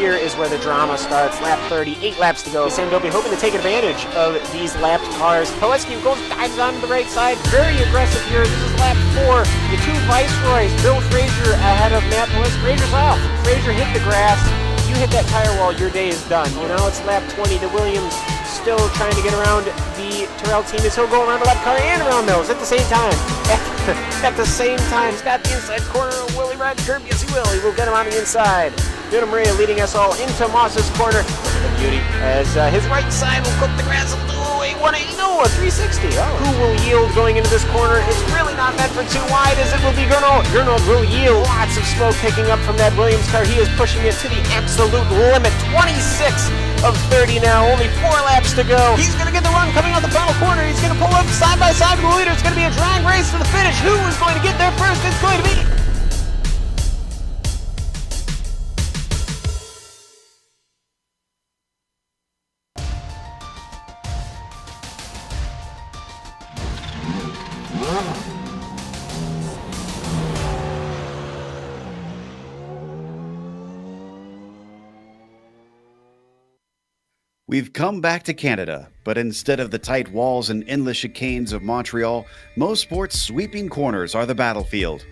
here is where the drama starts. Lap 30, 8 laps to go. Sandobi hoping to take advantage of these lapped cars. Pileski dives onto the right side, very aggressive here. This is lap 4. The two Viceroys, Bill Frazier ahead of Matt Pileski. Frazier's off. Frazier hit the grass. You hit that tire wall, your day is done. Well, now it's lap 20. The Williams still trying to get around the Terrell team as he'll go around the left car and around those at the same time. At the same time, he's got the inside corner. Will he ride the curb? Yes, he will. He will get him on the inside. Vito Maria leading us all into Moss's corner. The beauty as his right side will cook the grass. Oh, a 180, no, a 360. Oh. Who will yield going into this corner? It's really not meant for too wide as it will be Gernot. Gernot will yield. Lots of smoke picking up from that Williams car. He is pushing it to the absolute limit. 26 of 30 now. Only 4 laps to go. He's going to get the run coming out the final corner. He's going to pull up side by side with the leader. It's going to be a drag race to the finish. Who is going to get there first? It's going to be... We've come back to Canada, but instead of the tight walls and endless chicanes of Montreal, Mosport's sweeping corners are the battlefield.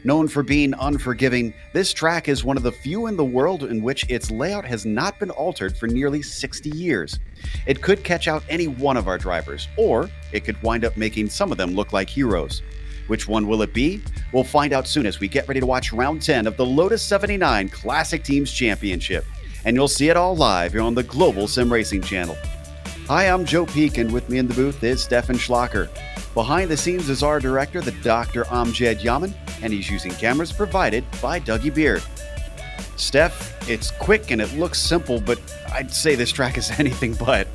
Known for being unforgiving, this track is one of the few in the world in which its layout has not been altered for nearly 60 years. It could catch out any one of our drivers, or it could wind up making some of them look like heroes. Which one will it be? We'll find out soon as we get ready to watch round 10 of the Lotus 79 Classic Teams Championship. And you'll see it all live here on the Global SimRacing Channel. Hi, I'm Joe Peak, and with me in the booth is Stefan Schlacker. Behind the scenes is our director, the Dr. Amjad Yaman, and he's using cameras provided by Dougie Beard. Steph, it's quick and it looks simple, but I'd say this track is anything but.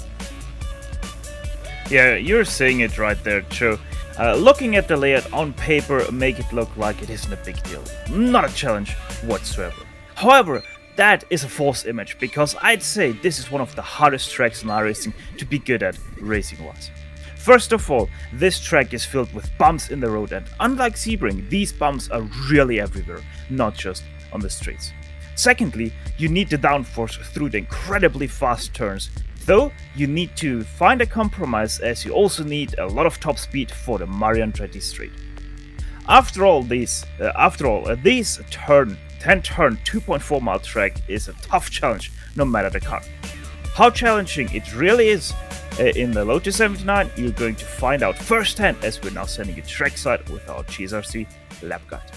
Yeah, you're saying it right there, Joe. Looking at the layout on paper make it look like it isn't a big deal. Not a challenge whatsoever. However, that is a false image, because I'd say this is one of the hardest tracks in iRacing to be good at racing-wise. First of all, this track is filled with bumps in the road, and unlike Sebring, these bumps are really everywhere, not just on the streets. Secondly, you need the downforce through the incredibly fast turns, though you need to find a compromise as you also need a lot of top speed for the Andretti Street. After all, this 10-turn 2.4 mile track is a tough challenge no matter the car. How challenging it really is in the Lotus 79, you're going to find out firsthand as we're now sending you trackside with our GSRC lap guide.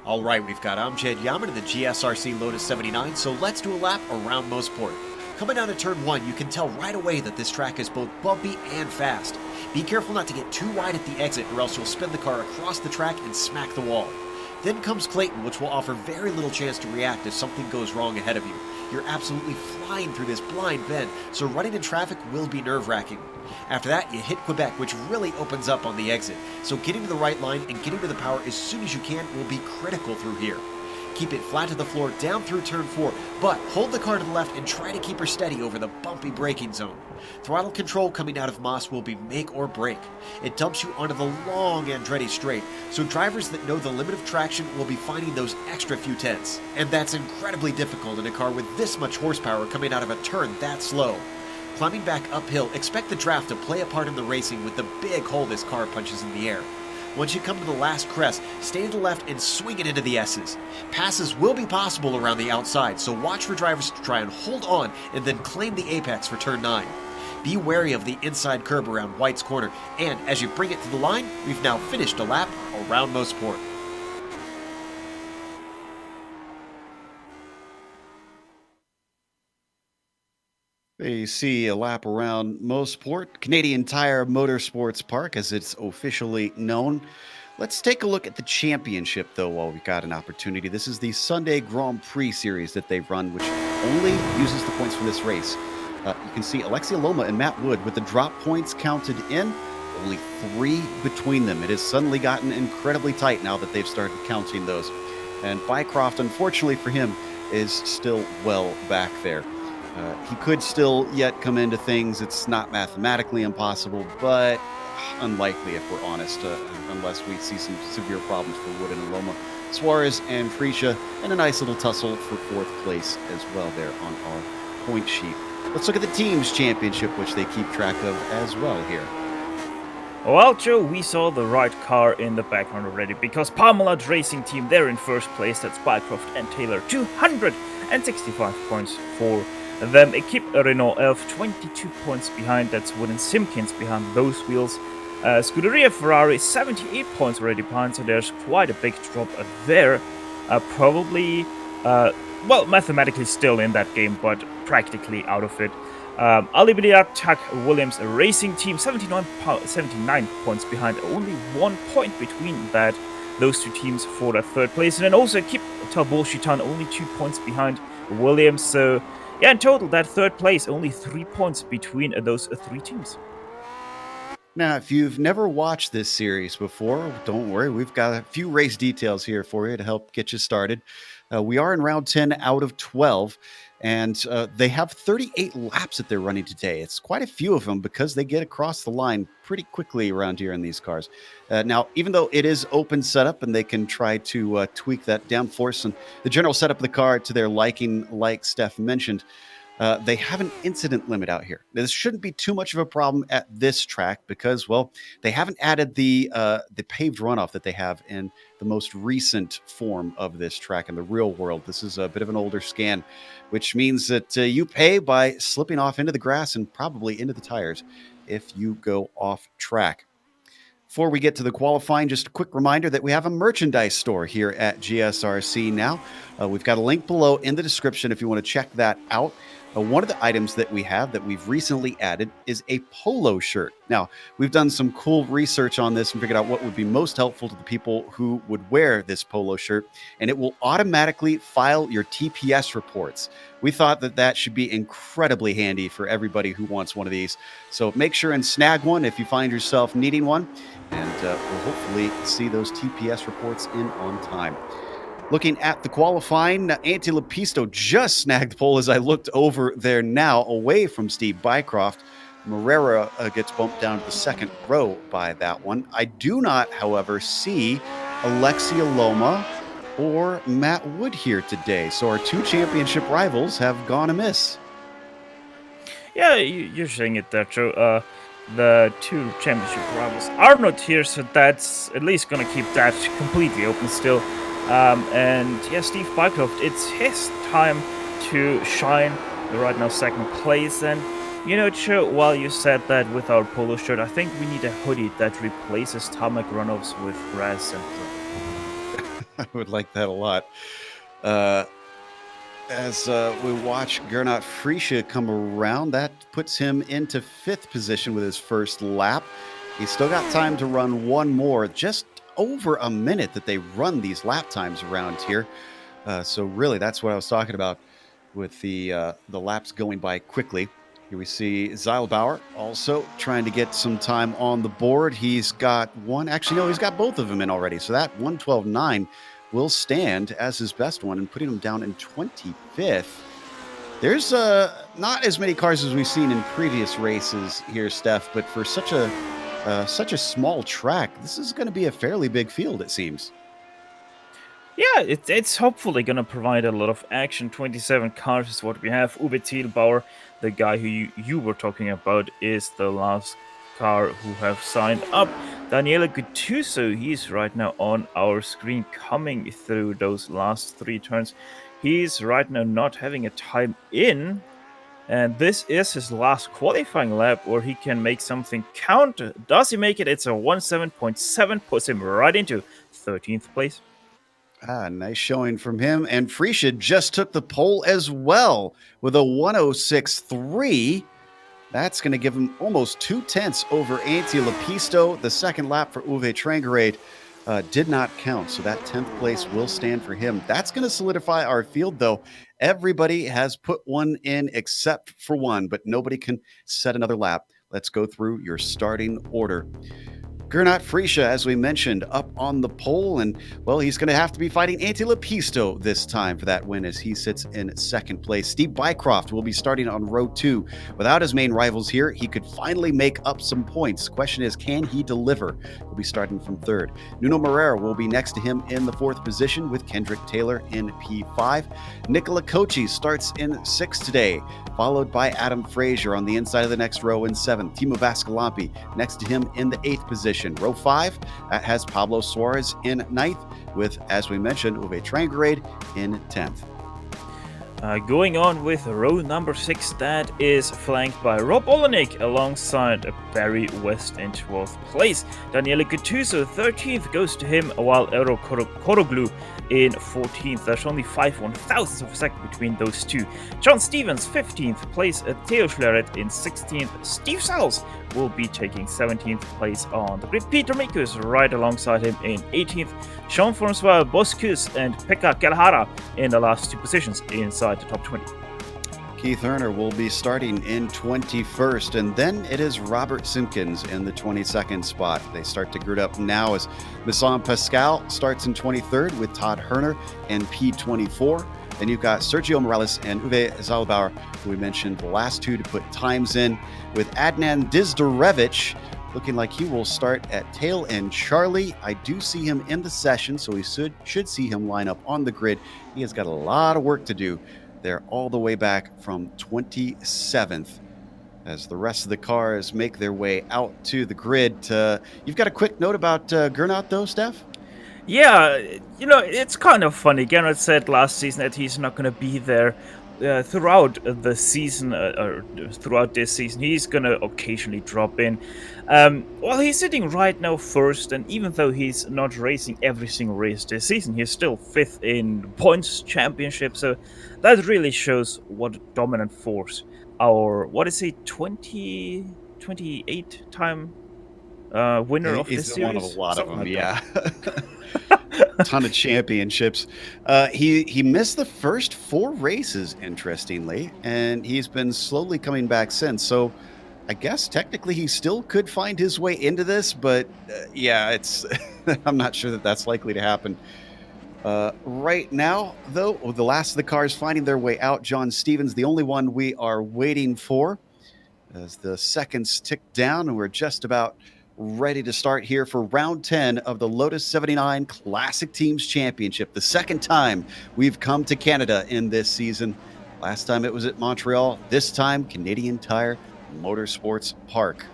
All right, we've got Amjad Yaman in the GSRC Lotus 79, so let's do a lap around Mosport. Coming down to turn 1, you can tell right away that this track is both bumpy and fast. Be careful not to get too wide at the exit, or else you'll spin the car across the track and smack the wall. Then comes Clayton, which will offer very little chance to react if something goes wrong ahead of you. You're absolutely flying through this blind bend, so running in traffic will be nerve-wracking. After that, you hit Quebec, which really opens up on the exit, so getting to the right line and getting to the power as soon as you can will be critical through here. Keep it flat to the floor down through turn 4, but hold the car to the left and try to keep her steady over the bumpy braking zone. Throttle control coming out of Moss will be make or break. It dumps you onto the long Andretti straight, so drivers that know the limit of traction will be finding those extra few tenths. And that's incredibly difficult in a car with this much horsepower coming out of a turn that slow. Climbing back uphill, expect the draft to play a part in the racing with the big hole this car punches in the air. Once you come to the last crest, stay to the left and swing it into the S's. Passes will be possible around the outside, so watch for drivers to try and hold on and then claim the apex for turn 9. Be wary of the inside curb around White's corner, and as you bring it to the line, we've now finished a lap around Mosport. They see a lap around Mosport, Canadian Tire Motorsports Park, as it's officially known. Let's take a look at the championship, though, while we've got an opportunity. This is the Sunday Grand Prix series that they've run, which only uses the points from this race. You can see Alexia Loma and Matt Wood with the drop points counted in, only 3 between them. It has suddenly gotten incredibly tight now that they've started counting those. And Bycroft, unfortunately for him, is still well back there. He could still yet come into things. It's not mathematically impossible, but unlikely, if we're honest, unless we see some severe problems for Wood and Aloma. Suarez and Freesia, and a nice little tussle for 4th place as well there on our point sheet. Let's look at the Teams Championship, which they keep track of as well here. Well, Joe, we saw the right car in the background already, because Parmalat's racing team, they're in first place. That's Bycroft and Taylor, 265 points for them. Equipe Renault Elf, 22 points behind. That's Wood and Simpkins behind those wheels. Scuderia Ferrari, 78 points already behind, so there's quite a big drop there. Probably, mathematically still in that game, but practically out of it. Alibia Tuck Williams Racing Team, 79 points behind, only 1 point between those two teams for that 3rd place. And then also Kip Talbot-Chitan, only 2 points behind Williams. So, yeah, in total, that 3rd place, only 3 points between those 3 teams. Now, if you've never watched this series before, don't worry. We've got a few race details here for you to help get you started. We are in round 10 out of 12, and they have 38 laps that they're running today. It's quite a few of them because they get across the line pretty quickly around here in these cars. Now, even though it is open setup and they can try to tweak that downforce and the general setup of the car to their liking, like Steph mentioned, they have an incident limit out here. This shouldn't be too much of a problem at this track because, well, they haven't added the paved runoff that they have in the most recent form of this track in the real world. This is a bit of an older scan, which means that you pay by slipping off into the grass and probably into the tires if you go off track. Before we get to the qualifying, just a quick reminder that we have a merchandise store here at GSRC now. We've got a link below in the description if you want to check that out. One of the items that we have that we've recently added is a polo shirt. Now, we've done some cool research on this and figured out what would be most helpful to the people who would wear this polo shirt, and it will automatically file your TPS reports. We thought that that should be incredibly handy for everybody who wants one of these. So make sure and snag one if you find yourself needing one, and we'll hopefully see those TPS reports in on time. Looking at the qualifying, Antti Lepisto just snagged pole as I looked over there now, away from Steve Bycroft. Morera gets bumped down to the 2nd row by that one. I do not, however, see Alexia Loma or Matt Wood here today. So our 2 championship rivals have gone amiss. Yeah, you're saying it there, Joe. The 2 championship rivals are not here, so that's at least going to keep that completely open still. And yeah, Steve Bycroft, it's his time to shine. Right now, 2nd place. And you know, Joe, while you said that with our polo shirt, I think we need a hoodie that replaces tarmac runoffs with grass and I would like that a lot. As we watch Gernot Freesia come around, that puts him into 5th position with his first lap. He's still got time to run one more, just over a minute that they run these lap times around here. So really, that's what I was talking about with the laps going by quickly. Here we see Zeilbauer also trying to get some time on the board. He's got one. Actually, no, he's got both of them in already. So that 1:12.9 will stand as his best one and putting him down in 25th. There's not as many cars as we've seen in previous races here, Steph, but for such a small track, this is going to be a fairly big field, it seems. Yeah, it's hopefully going to provide a lot of action. 27 cars is what we have. Uwe Thielbauer, the guy who you were talking about, is the last car who have signed up. Daniele Guttuso, he's right now on our screen coming through those last 3 turns. He's right now not having a time in. And this is his last qualifying lap where he can make something count. Does he make it? It's a 1:07.7, puts him right into 13th place. Nice showing from him. And Freesia just took the pole as well with a 1:06.3. That's going to give him almost 2/10 over Antti Lepisto. The second lap for Uwe Trangerade did not count, so that 10th place will stand for him. That's going to solidify our field, though. Everybody has put one in except for one, but nobody can set another lap. Let's go through your starting order. Gernot Friesche, as we mentioned, up on the pole, and, well, he's going to have to be fighting Antti Lepisto this time for that win as he sits in second place. Steve Bycroft will be starting on row 2. Without his main rivals here, he could finally make up some points. Question is, can he deliver? He'll be starting from third. Nuno Moreira will be next to him in the 4th position with Kendrick Taylor in P5. Nicola Kochi starts in 6th today, followed by Adam Frazier on the inside of the next row in 7th. Timo Vascalampi next to him in the 8th position. Row 5 has Pablo Suarez in 9th with, as we mentioned, Uwe Trangerade in 10th. Going on with row number 6, that is flanked by Rob Olenek alongside Barry West in 12th place. Daniele Gattuso 13th goes to him, while Eero Koroglu in 14th. There's only 5/1000ths of a second between those two. John Stevens 15th place, Theo Schleret in 16th. Steve Sells will be taking 17th place on the grid. Peter Mikus right alongside him in 18th. Jean-Francois Boscus and Pekka Kelhara in the last 2 positions inside the top 20. Keith Erner will be starting in 21st, and then it is Robert Simpkins in the 22nd spot. They start to grid up now as Misson Pascal starts in 23rd with Todd Herner in P24. Then you've got Sergio Morales and Uwe Zalbauer, who we mentioned the last 2 to put times in, with Adnan Dizdarevich looking like he will start at tail end Charlie. I do see him in the session, so we should see him line up on the grid. He has got a lot of work to do. They're all the way back from 27th as the rest of the cars make their way out to the grid. You've got a quick note about Gernot, though, Steph? Yeah, it's kind of funny. Gernot said last season that he's not going to be there throughout the season, or throughout this season. He's going to occasionally drop in. Well, he's sitting right now first, and even though he's not racing every single race this season, he's still 5th in points championship, so that really shows what a dominant force our, 28-time winner of this series? He's won a lot of them, like yeah. Ton of championships. He missed the first 4 races, interestingly, and he's been slowly coming back since. So I guess technically he still could find his way into this, but yeah, it's I'm not sure that that's likely to happen. Right now, though, the last of the cars finding their way out. John Stevens, the only one we are waiting for, as the seconds tick down, and we're just about ready to start here for round 10 of the Lotus 79 Classic Teams Championship. The second time we've come to Canada in this season. Last time it was at Montreal. This time, Canadian Tire Motorsports Park.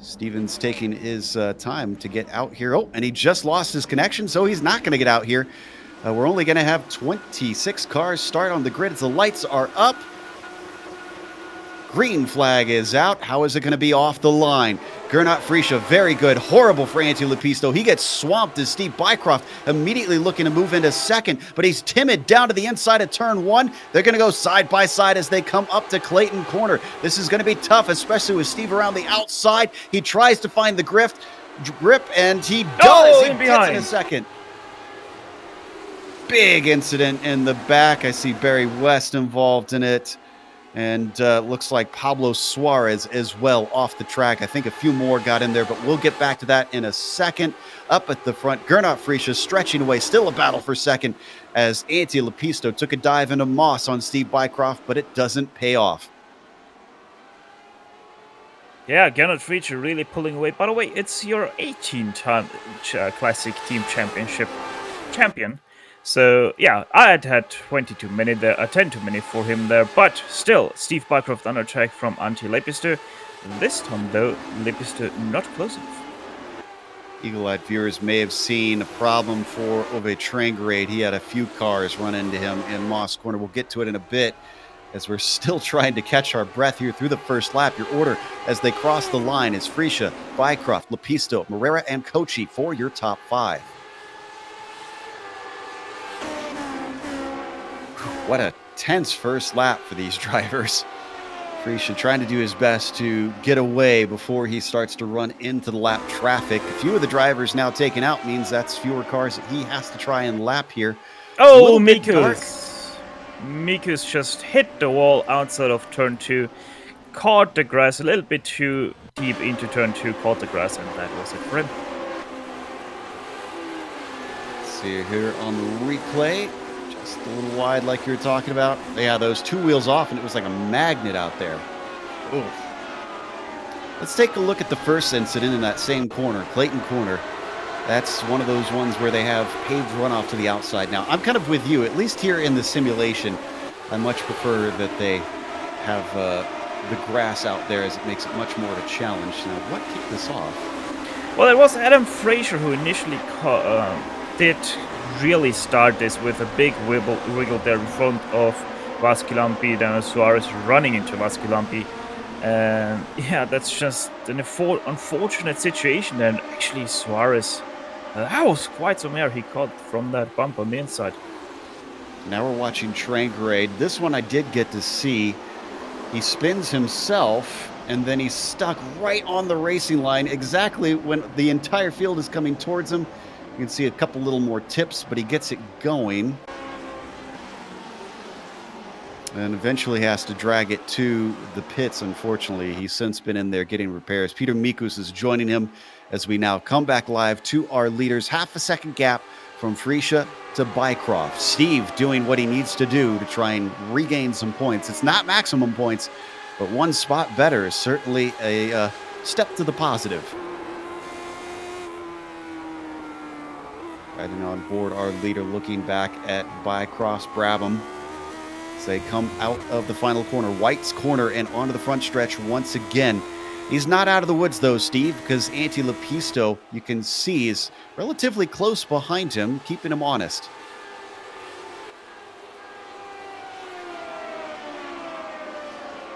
Stevens taking his time to get out here. Oh, and he just lost his connection, so he's not going to get out here. We're only going to have 26 cars start on the grid as the lights are up. Green flag is out. How is it going to be off the line? Gernot Friesche, very good. Horrible for Antti Lepisto. He gets swamped as Steve Bycroft immediately looking to move into second, but he's timid down to the inside of turn 1. They're going to go side by side as they come up to Clayton Corner. This is going to be tough, especially with Steve around the outside. He tries to find the grip, and he does. He gets in a second. Big incident in the back. I see Barry West involved in it. And looks like Pablo Suarez as well off the track. I think a few more got in there, but we'll get back to that in a second. Up at the front, Gernot Friesche stretching away. Still a battle for second as Antti Lepisto took a dive into Moss on Steve Bycroft, but it doesn't pay off. Yeah, Gernot Friesche really pulling away. By the way, it's your 18-time Classic Team Championship champion. So, yeah, I had 22 minutes there, 10 too many for him there, but still, Steve Bycroft on attack from Antti Lepisto. This time, though, Lepisto not close enough. Eagle-eyed viewers may have seen a problem for Uwe Trangerade. He had a few cars run into him in Moss Corner. We'll get to it in a bit as we're still trying to catch our breath here through the first lap. Your order as they cross the line is Friesche, Bycroft, Lepisto, Moreira, and Kochi for your top 5. What a tense first lap for these drivers. Friesche trying to do his best to get away before he starts to run into the lap traffic. A few of the drivers now taken out means that's fewer cars that he has to try and lap here. Oh, Mikus just hit the wall outside of turn 2. Caught the grass a little bit too deep into turn 2, caught the grass, and that was it for him. See here on the replay, just a little wide like you were talking about. Yeah, those 2 wheels off, and it was like a magnet out there. Oof. Let's take a look at the first incident in that same corner, Clayton Corner. That's one of those ones where they have paved runoff to the outside. Now, I'm kind of with you, at least here in the simulation. I much prefer that they have the grass out there, as it makes it much more of a challenge. Now, what kicked this off? Well, it was Adam Fraser who initially did really start this with a big wiggle there in front of Vasculampi. Then Suarez running into Vasculampi. And yeah, that's just an unfortunate situation. And actually, Suarez, that was quite some air he caught from that bump on the inside. Now we're watching train grade. This one I did get to see. He spins himself, and then he's stuck right on the racing line, exactly when the entire field is coming towards him. You can see a couple little more tips, but he gets it going. And eventually has to drag it to the pits, unfortunately. He's since been in there getting repairs. Peter Mikus is joining him as we now come back live to our leaders. Half a second gap from Freesia to Bycroft. Steve doing what he needs to do to try and regain some points. It's not maximum points, but one spot better is certainly a step to the positive. Riding on board our leader, looking back at Bycroft Brabham. As they come out of the final corner, White's corner, and onto the front stretch once again. He's not out of the woods, though, Steve, because Antti Lepisto, you can see, is relatively close behind him, keeping him honest.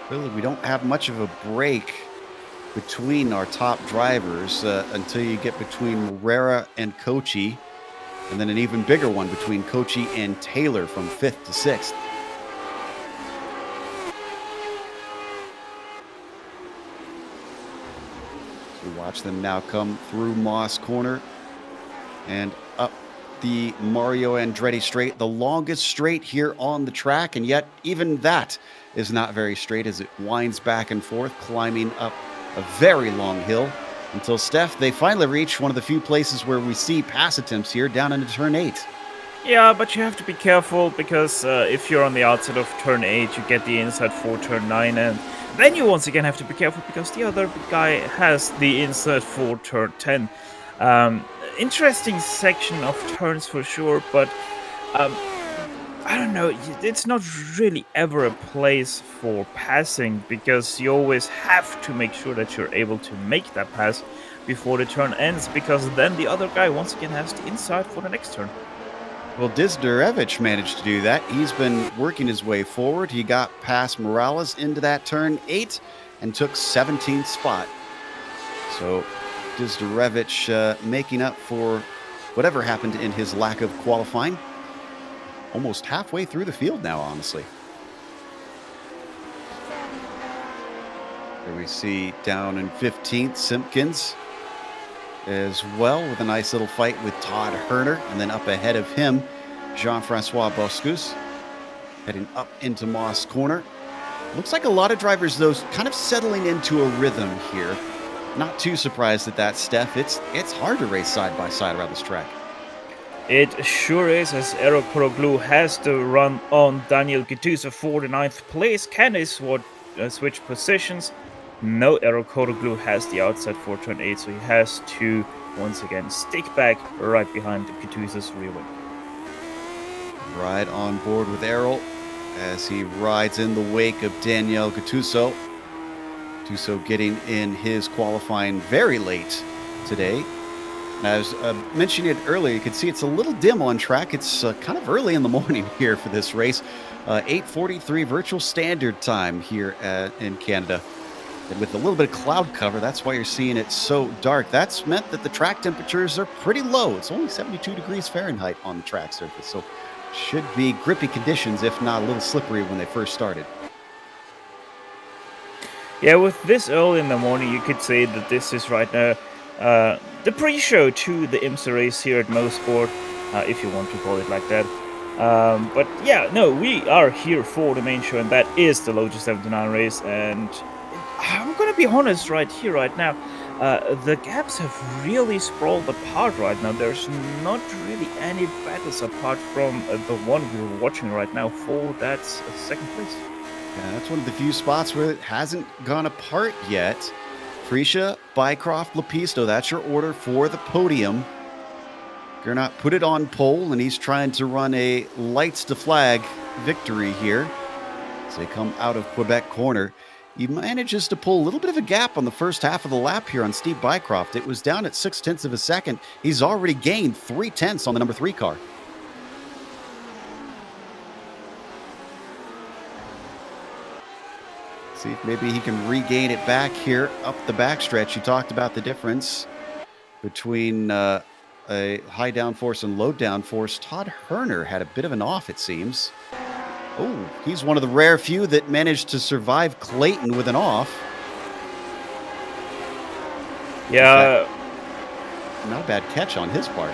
Really, we don't have much of a break between our top drivers until you get between Morera and Kochi, and then an even bigger one between Kochi and Taylor from 5th to 6th. We watch them now come through Moss Corner and up the Mario Andretti straight, the longest straight here on the track, and yet even that is not very straight as it winds back and forth, climbing up a very long hill until, Steph, they finally reach one of the few places where we see pass attempts here down into turn 8. Yeah, but you have to be careful because if you're on the outside of turn 8, you get the inside for turn 9, and then you once again have to be careful because the other guy has the inside for turn 10. Interesting section of turns for sure, but I don't know, it's not really ever a place for passing because you always have to make sure that you're able to make that pass before the turn ends, because then the other guy once again has the inside for the next turn. Well, Dizderevich managed to do that. He's been working his way forward. He got past Morales into that turn 8 and took 17th spot. So Dizderevich making up for whatever happened in his lack of qualifying. Almost halfway through the field now, honestly. There we see down in 15th, Simpkins as well, with a nice little fight with Todd Herner, and then up ahead of him, Jean-Francois Boscus, heading up into Moss Corner. Looks like a lot of drivers, though, kind of settling into a rhythm here. Not too surprised at that, Steph. It's hard to race side by side around this track. It sure is, as Eero Koroglu has to run on Daniel Gituso for the 9th place. Can they switch positions? No, Eero Koroglu has the outside for turn 8, so he has to once again stick back right behind Gituso's rear wing. Right on board with Errol as he rides in the wake of Daniel Gattuso. Gattuso getting in his qualifying very late today. As mentioned it earlier, you can see it's a little dim on track. It's kind of early in the morning here for this race. 8:43 virtual standard time here in Canada. And with a little bit of cloud cover, that's why you're seeing it so dark. That's meant that the track temperatures are pretty low. It's only 72 degrees Fahrenheit on the track surface. So should be grippy conditions, if not a little slippery when they first started. Yeah, with this early in the morning, you could say that this is right now the pre-show to the IMSA race here at Mosport, if you want to call it like that. But yeah, no, we are here for the main show, and that is the Lotus 79 race. And I'm gonna be honest right here, right now. The gaps have really sprawled apart right now. There's not really any battles apart from the one we're watching right now for that second place. Yeah, that's one of the few spots where it hasn't gone apart yet. Freesia, Bycroft, Lepisto, that's your order for the podium. Gernot put it on pole, and he's trying to run a lights to flag victory here as they come out of Quebec corner. He manages to pull a little bit of a gap on the first half of the lap here on Steve Bycroft. It was down at 0.6 of a second. He's already gained 0.3 on the number 3 car. See if maybe he can regain it back here up the backstretch. You talked about the difference between a high downforce and low downforce. Todd Herner had a bit of an off, it seems. Oh, he's one of the rare few that managed to survive Clayton with an off. Yeah. Not a bad catch on his part.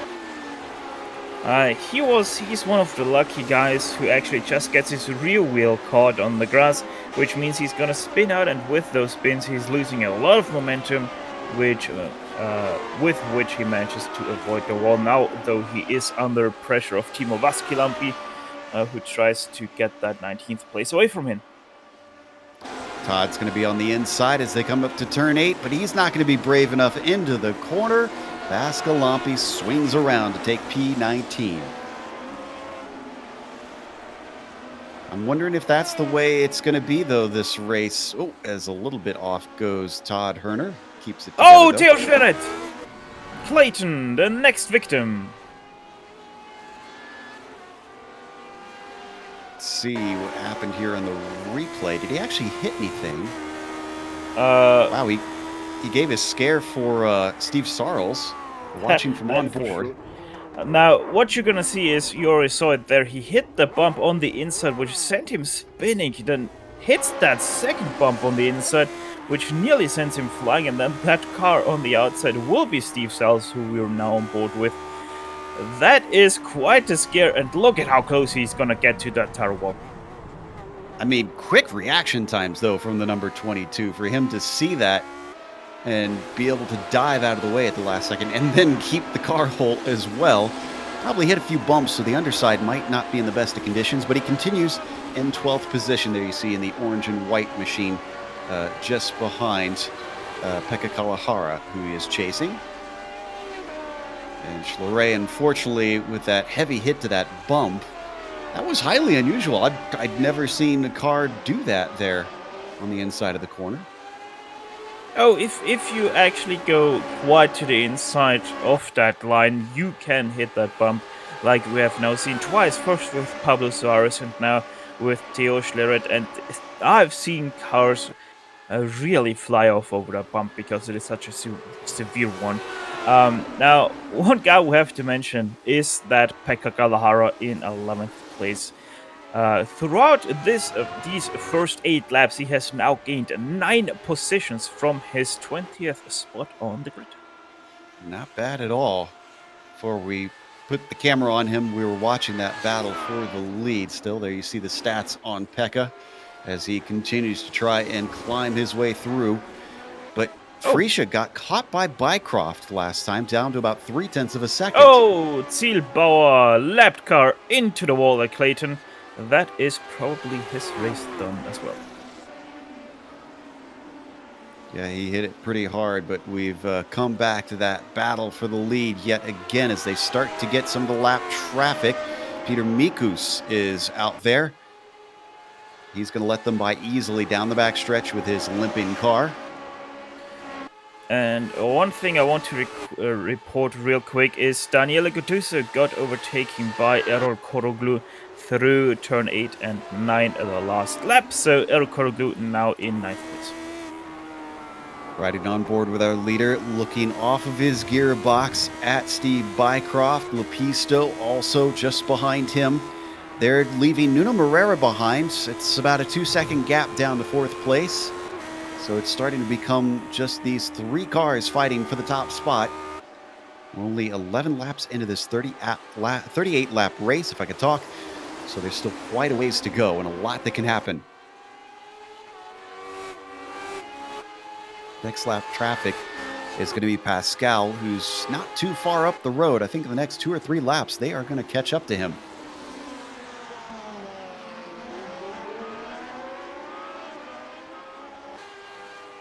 He's one of the lucky guys who actually just gets his rear wheel caught on the grass, which means he's gonna spin out, and with those spins he's losing a lot of momentum, which with which he manages to avoid the wall. Now, though, he is under pressure of Timo Vaskilampi, who tries to get that 19th place away from him. Todd's going to be on the inside as they come up to turn 8, but he's not going to be brave enough into the corner. Vaskilampi swings around to take P19. I'm wondering if that's the way it's going to be, though, this race. Oh, as a little bit off goes Todd Herner. Keeps it together, Oh, though. Theo Schlereth! Clayton, the next victim. Let's see what happened here on the replay. Did he actually hit anything? Wow, he gave a scare for Steve Sarles, watching from on board. Now, what you're gonna see is, you already saw it there, he hit the bump on the inside, which sent him spinning. He then hits that second bump on the inside, which nearly sends him flying, and then that car on the outside will be Steve Sarles, who we're now on board with. That is quite a scare, and look at how close he's gonna get to that tire wall. I mean, quick reaction times, though, from the number 22. For him to see that and be able to dive out of the way at the last second and then keep the car whole as well. Probably hit a few bumps, so the underside might not be in the best of conditions, but he continues in 12th position. There you see in the orange and white machine just behind Pekka Kalahara, who he is chasing. And Schleray, unfortunately, with that heavy hit to that bump, that was highly unusual. I'd never seen a car do that there on the inside of the corner. Oh, if you actually go quite to the inside of that line, you can hit that bump, like we have now seen twice, first with Pablo Suarez and now with Theo Schlereth, and I've seen cars really fly off over that bump because it is such a severe one. Now, one guy we have to mention is that Pekka Kalahara in 11th place. Throughout these first 8 laps, he has now gained 9 positions from his 20th spot on the grid. Not bad at all. Before we put the camera on him, we were watching that battle for the lead. Still, there you see the stats on Pekka as he continues to try and climb his way through. But Freesia got caught by Bycroft last time, down to about 0.3 of a second. Oh, Zielbauer lapped car into the wall at Clayton. That is probably his race done as well. Yeah, he hit it pretty hard, but we've come back to that battle for the lead yet again as they start to get some of the lap traffic. Peter Mikus is out there. He's going to let them by easily down the backstretch with his limping car. And one thing I want to report real quick is Daniele Gattuso got overtaken by Errol Koroglu through turn 8 and 9 of the last lap. So Errol Koroglu now in 9th place. Riding on board with our leader, looking off of his gearbox at Steve Bycroft. Lepisto also just behind him. They're leaving Nuno Moreira behind. It's about a 2-second gap down to 4th place. So it's starting to become just these 3 cars fighting for the top spot. We're only 11 laps into this 38-lap race, if I could talk. So there's still quite a ways to go and a lot that can happen. Next lap traffic is going to be Pascal, who's not too far up the road. I think in the next 2 or 3 laps, they are going to catch up to him.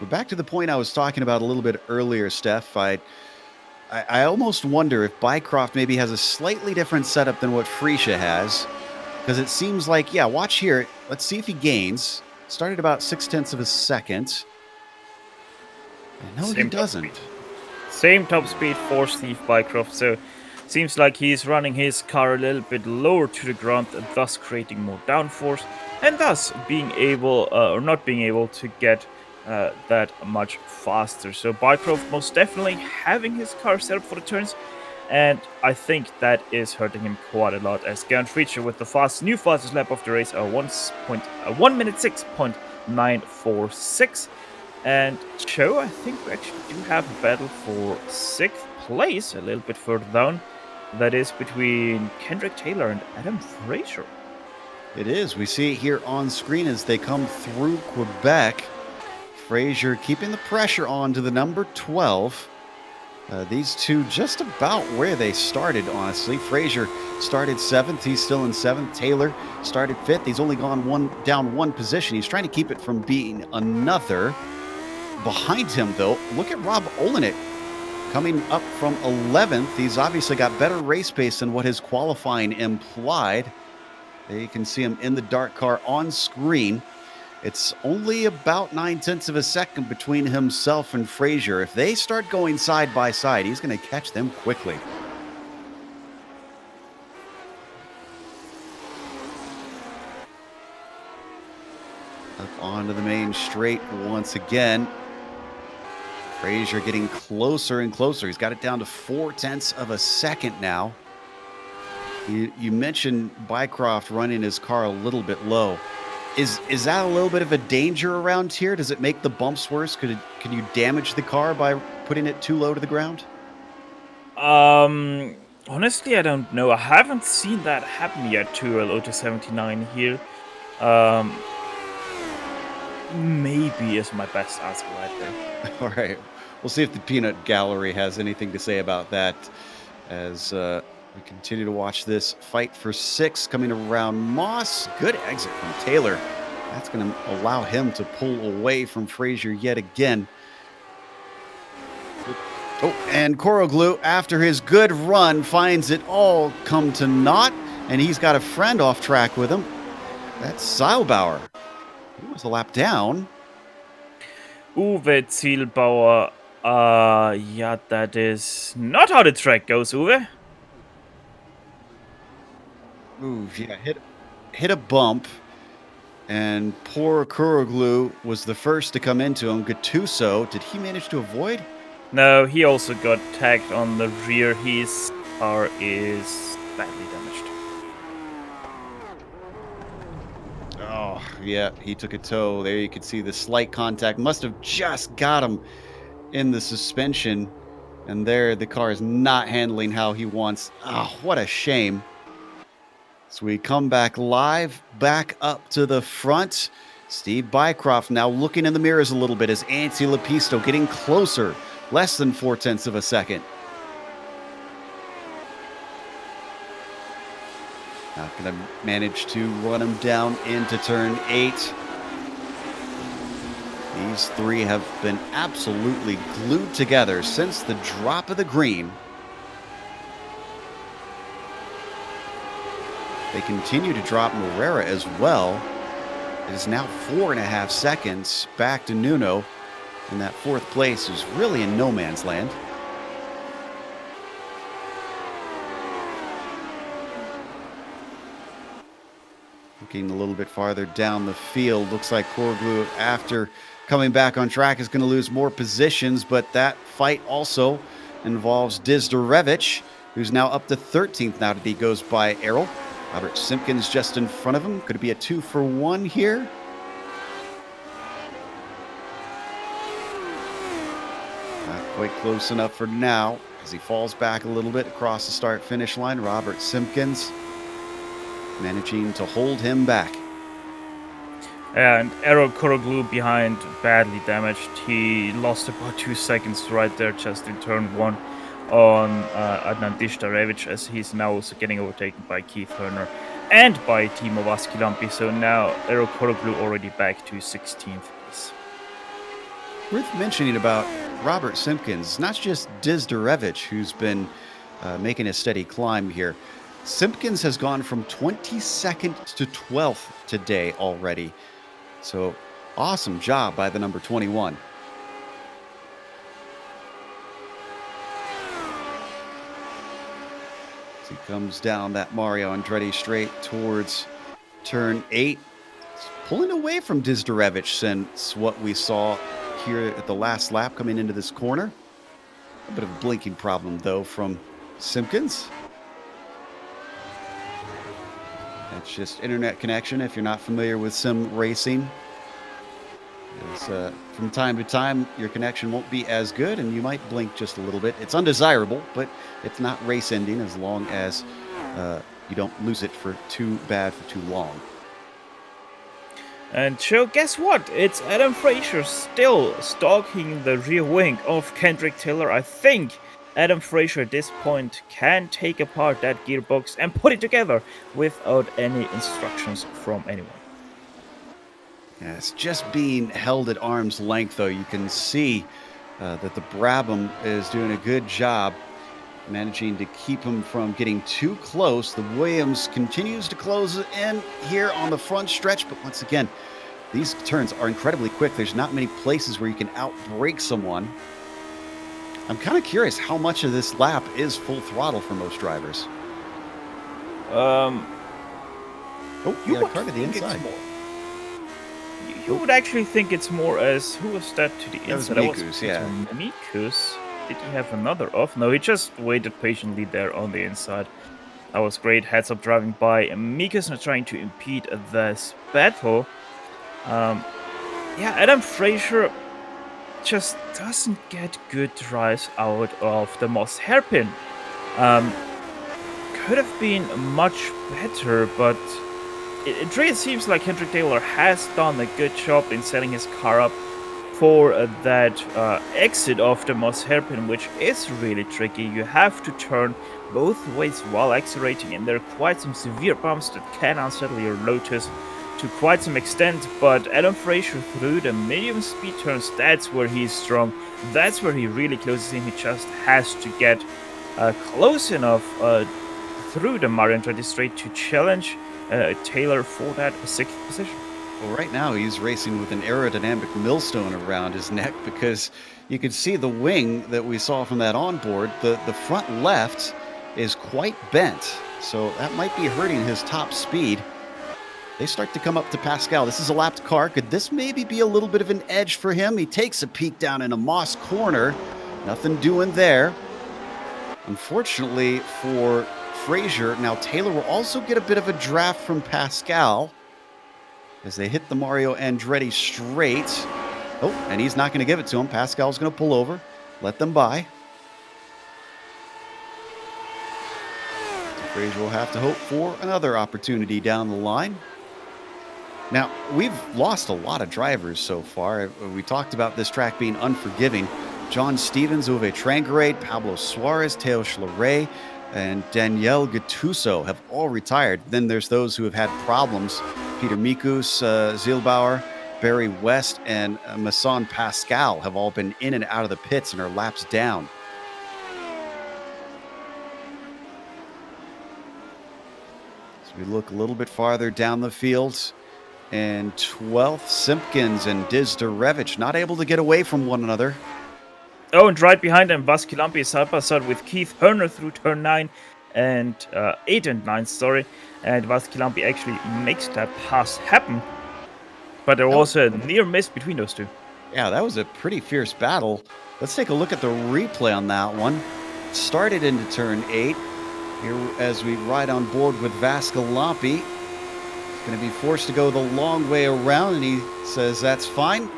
But back to the point I was talking about a little bit earlier, Steph, I almost wonder if Bycroft maybe has a slightly different setup than what Freesia has. Because it seems like, yeah, watch here. Let's see if he gains. Started about 0.6 of a second. And no, he doesn't. Same top speed for Steve Bycroft, so seems like he's running his car a little bit lower to the ground, thus creating more downforce, and thus being able, or not being able to get that much faster. So Bycroft most definitely having his car set up for the turns, and I think that is hurting him quite a lot, as Geraint Freesia with the new fastest lap of the race, 1 minute 6.946. And Joe, I think we actually do have a battle for 6th place a little bit further down. That is between Kendrick Taylor and Adam Fraser. It is. We see it here on screen as they come through Quebec. Fraser keeping the pressure on to the number 12. These two just about where they started, honestly. Fraser started 7th. He's still in 7th. Taylor started 5th. He's only gone down one position. He's trying to keep it from being another. Behind him, though, look at Rob Olenek coming up from 11th. He's obviously got better race pace than what his qualifying implied. There you can see him in the dark car on screen. It's only about 0.9 of a second between himself and Fraser. If they start going side by side, he's going to catch them quickly. Up onto the main straight once again. Fraser getting closer and closer. He's got it down to 0.4 of a second now. You mentioned Bycroft running his car a little bit low. Is that a little bit of a danger around here? Does it make the bumps worse? Can you damage the car by putting it too low to the ground? Honestly, I don't know. I haven't seen that happen yet to a Lotus 79 here. Maybe is my best answer right there. All right. We'll see if the Peanut Gallery has anything to say about that as we continue to watch this fight for 6 coming around Moss. Good exit from Taylor. That's going to allow him to pull away from Fraser yet again. Oh, and Koroglu, after his good run, finds it all come to naught, and he's got a friend off track with him. That's Seilbauer. He was a lap down. Uwe Zielbauer. Yeah, that is not how the track goes, Uwe. Ooh, yeah, hit a bump, and poor Kuroglu was the first to come into him. Gattuso, did he manage to avoid? No, he also got tagged on the rear. His car is badly damaged. Oh, yeah, he took a tow. There you could see the slight contact. Must have just got him in the suspension. And there, the car is not handling how he wants. Oh, what a shame. So we come back live, back up to the front. Steve Bycroft now looking in the mirrors a little bit as Antti Lepisto getting closer. Less than 0.4 of a second. Not going to manage to run him down into turn 8. These three have been absolutely glued together since the drop of the green. They continue to drop Morera as well. It is now 4.5 seconds back to Nuno. And that 4th place is really in no man's land. Looking a little bit farther down the field, looks like Koroglu, after coming back on track, is going to lose more positions, but that fight also involves Dizderevich, who's now up to 13th now that he goes by Errol. Robert Simpkins just in front of him. Could it be a 2-for-1 here? Not quite close enough for now as he falls back a little bit across the start-finish line. Robert Simpkins managing to hold him back. And Aero Koroglu behind, badly damaged. He lost about 2 seconds right there just in turn 1 on Adnan Dishtarevich, as he's now also getting overtaken by Keith Herner and by Timo Vaskilampi. So now Aero Koroglu already back to 16th place. Worth mentioning about Robert Simpkins, not just Dizdarevich, who's been making a steady climb here. Simpkins has gone from 22nd to 12th today already. So awesome job by the number 21. As he comes down that Mario Andretti straight towards turn 8. He's pulling away from Dizdarevich since what we saw here at the last lap coming into this corner. A bit of a blinking problem though from Simpkins. That's just internet connection if you're not familiar with sim racing. From time to time, your connection won't be as good and you might blink just a little bit. It's undesirable, but it's not race ending as long as you don't lose it for too bad for too long. And so guess what? It's Adam Fraser still stalking the rear wing of Kendrick Tiller. I think Adam Fraser at this point can take apart that gearbox and put it together without any instructions from anyone. Yeah, it's just being held at arm's length, though. You can see that the Brabham is doing a good job managing to keep him from getting too close. The Williams continues to close in here on the front stretch, but once again, these turns are incredibly quick. There's not many places where you can outbrake someone. I'm kind of curious how much of this lap is full throttle for most drivers. You yeah, would car to the think inside. it's more. You would actually think it's more as... Who was that to the That was inside? Mikus, yeah. Mikus. Did he have another off? No, he just waited patiently there on the inside. That was great. Heads up driving by. Mikus not trying to impede this battle. Yeah, Adam Fraser just doesn't get good drives out of the Moss hairpin. Could have been much better, but it really seems like Kendrick Taylor has done a good job in setting his car up for that exit of the Moss hairpin, which is really tricky. You have to turn both ways while accelerating, and there are quite some severe bumps that can unsettle your Lotus to quite some extent. But Adam Fraser, through the medium speed turns, that's where he's strong. That's where he really closes in. He just has to get close enough through the Mario Andretti straight to challenge Taylor for that 6th position. Well, right now he's racing with an aerodynamic millstone around his neck because you can see the wing that we saw from that onboard. The front left is quite bent, so that might be hurting his top speed. They start to come up to Pascal. This is a lapped car. Could this maybe be a little bit of an edge for him? He takes a peek down in a Moss corner. Nothing doing there. Unfortunately for Fraser, now Taylor will also get a bit of a draft from Pascal as they hit the Mario Andretti straight. Oh, and he's not going to give it to him. Pascal's going to pull over, let them by. So Fraser will have to hope for another opportunity down the line. Now, we've lost a lot of drivers so far. We talked about this track being unforgiving. John Stevens, Uwe Trangerade, Pablo Suarez, Teo Schleret, and Daniel Gattuso have all retired. Then there's those who have had problems. Peter Mikus, Zielbauer, Barry West, and Masson Pascal have all been in and out of the pits and are laps down. So we look a little bit farther down the field. And 12th, Simpkins and Dizdarevich not able to get away from one another. Oh, and right behind them, Vaskilampi side by side with Keith Herner through turn 9 and 8 and 9, sorry. And Vaskilampi actually makes that pass happen. But there was a near miss between those two. Yeah, that was a pretty fierce battle. Let's take a look at the replay on that one. Started into turn 8. Here as we ride on board with Vaskilampi. Going to be forced to go the long way around, and he says that's fine.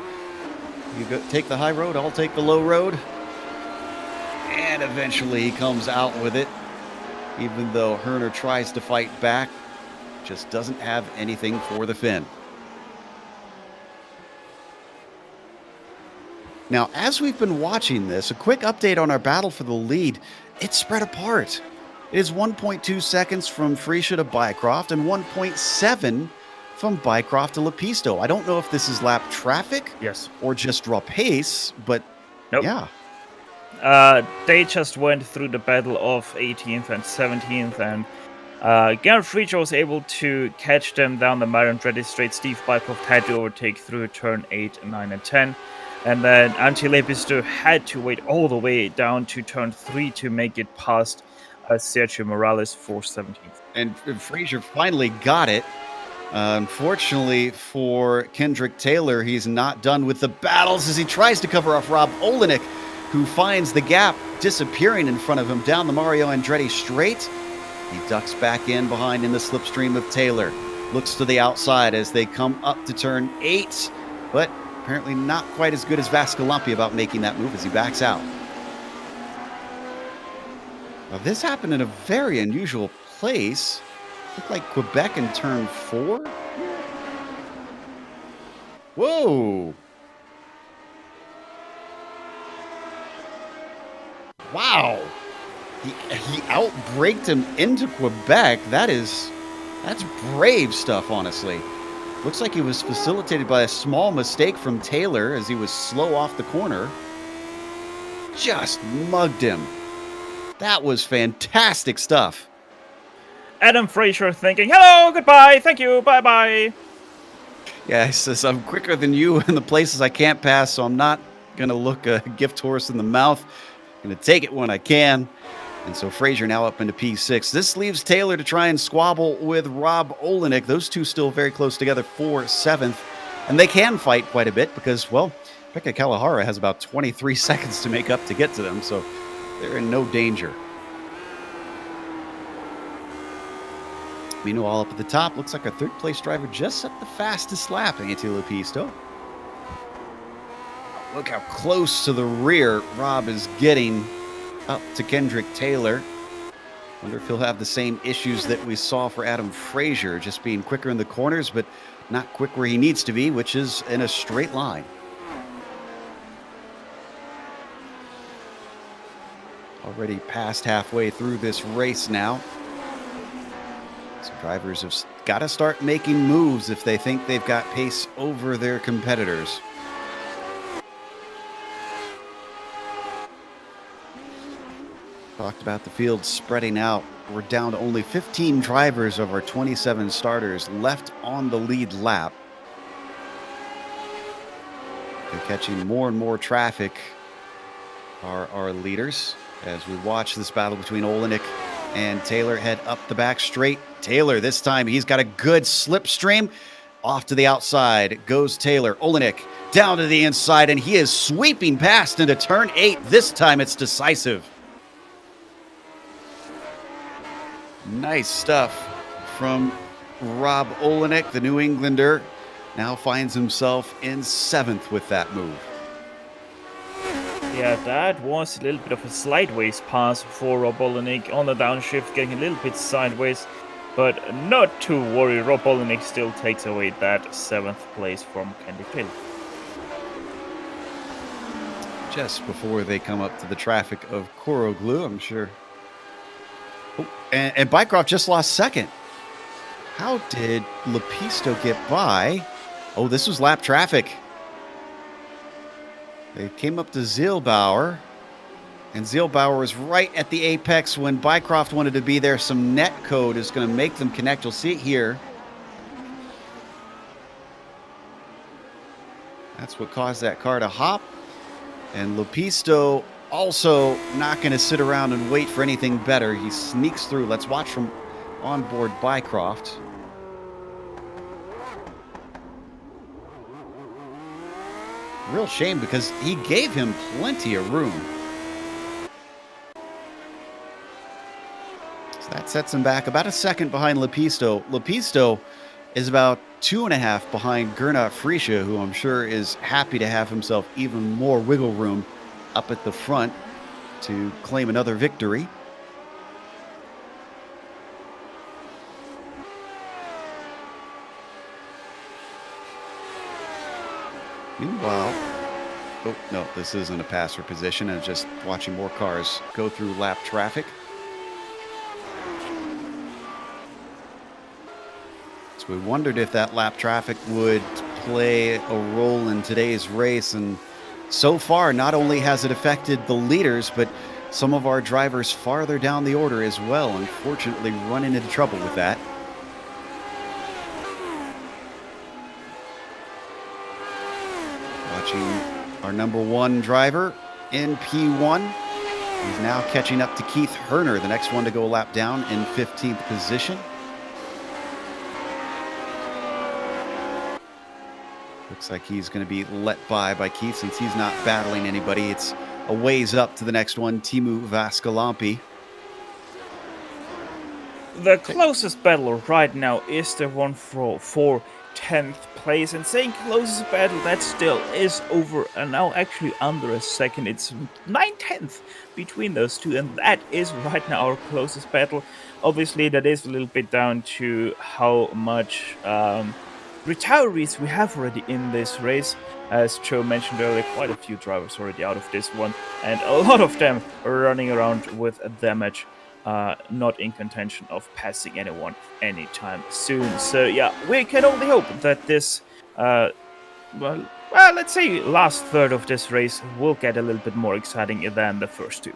You go, take the high road, I'll take the low road. And eventually he comes out with it, even though Herner tries to fight back, just doesn't have anything for the fin. Now, as we've been watching this, a quick update on our battle for the lead. It's spread apart. It is 1.2 seconds from Freesia to Bycroft and 1.7 from Bycroft to Lepisto. I don't know if this is lap traffic Yes. or just raw pace, but Nope. yeah. They just went through the battle of 18th and 17th, and Garrett Freesia was able to catch them down the Andretti straight. Steve Bycroft had to overtake through turn 8, 9, and 10. And then Lepisto had to wait all the way down to turn 3 to make it past Sergio Morales for 17th. And Frazier finally got it. Unfortunately for Kendrick Taylor, he's not done with the battles as he tries to cover off Rob Olenek, who finds the gap disappearing in front of him down the Mario Andretti straight. He ducks back in behind in the slipstream of Taylor. Looks to the outside as they come up to turn 8, but apparently not quite as good as Vascalampi about making that move as he backs out. Now, this happened in a very unusual place. Looked like Quebec in turn 4. Whoa. Wow. He outbraked him into Quebec. That's brave stuff, honestly. Looks like he was facilitated by a small mistake from Taylor as he was slow off the corner. Just mugged him. That was fantastic stuff. Adam Frazier thinking, hello, goodbye, thank you, bye-bye. Yeah, he says, I'm quicker than you in the places I can't pass, so I'm not going to look a gift horse in the mouth. I'm going to take it when I can. And so Frazier now up into P6. This leaves Taylor to try and squabble with Rob Olenek. Those two still very close together for 7th. And they can fight quite a bit because, well, Pekka Kalahara has about 23 seconds to make up to get to them. So they're in no danger. Meanwhile, up at the top, looks like our third place driver just set the fastest lap, Antilo Pisto. Look how close to the rear Rob is getting up to Kendrick Taylor. Wonder if he'll have the same issues that we saw for Adam Frazier, just being quicker in the corners, but not quick where he needs to be, which is in a straight line. Already past halfway through this race now. So drivers have got to start making moves if they think they've got pace over their competitors. Talked about the field spreading out. We're down to only 15 drivers of our 27 starters left on the lead lap. They're catching more and more traffic, are our leaders, as we watch this battle between Olenek and Taylor head up the back straight. Taylor, this time he's got a good slipstream. Off to the outside goes Taylor. Olenek down to the inside, and he is sweeping past into turn 8. This time it's decisive. Nice stuff from Rob Olenek, the New Englander. Now finds himself in 7th with that move. Yeah, that was a little bit of a sideways pass for Rob Olenek on the downshift, getting a little bit sideways. But not to worry, Rob Olenek still takes away that 7th place from Kendrick Taylor. Just before they come up to the traffic of Koroglu, I'm sure. Oh, and Bycroft just lost 2nd. How did Lepisto get by? Oh, this was lap traffic. They came up to Zielbauer, and Zielbauer was right at the apex when Bycroft wanted to be there. Some net code is going to make them connect. You'll see it here. That's what caused that car to hop. And Lepisto also not going to sit around and wait for anything better. He sneaks through. Let's watch from onboard Bycroft. Real shame because he gave him plenty of room. So that sets him back about a second behind Lepisto. Lepisto is about 2.5 behind Gernot Freesia, who I'm sure is happy to have himself even more wiggle room up at the front to claim another victory. Meanwhile, Oh, no, this isn't a passer position. I'm just watching more cars go through lap traffic. So we wondered if that lap traffic would play a role in today's race. And so far, not only has it affected the leaders, but some of our drivers farther down the order as well, unfortunately running into trouble with that. Watching our number 1 driver in P1. He's now catching up to Keith Herner, the next one to go a lap down in 15th position. Looks like he's going to be let by Keith since he's not battling anybody. It's a ways up to the next one, Timu Vaskalampi. The closest battle right now is the one for 10th place, and saying closest battle, that still is over and now actually under a second. It's 9/10 between those two, and that is right now our closest battle. Obviously, that is a little bit down to how much retirees we have already in this race. As Joe mentioned earlier, quite a few drivers already out of this one, and a lot of them are running around with damage, not in contention of passing anyone anytime soon. So yeah, we can only hope that this, well, let's say last third of this race will get a little bit more exciting than the first two.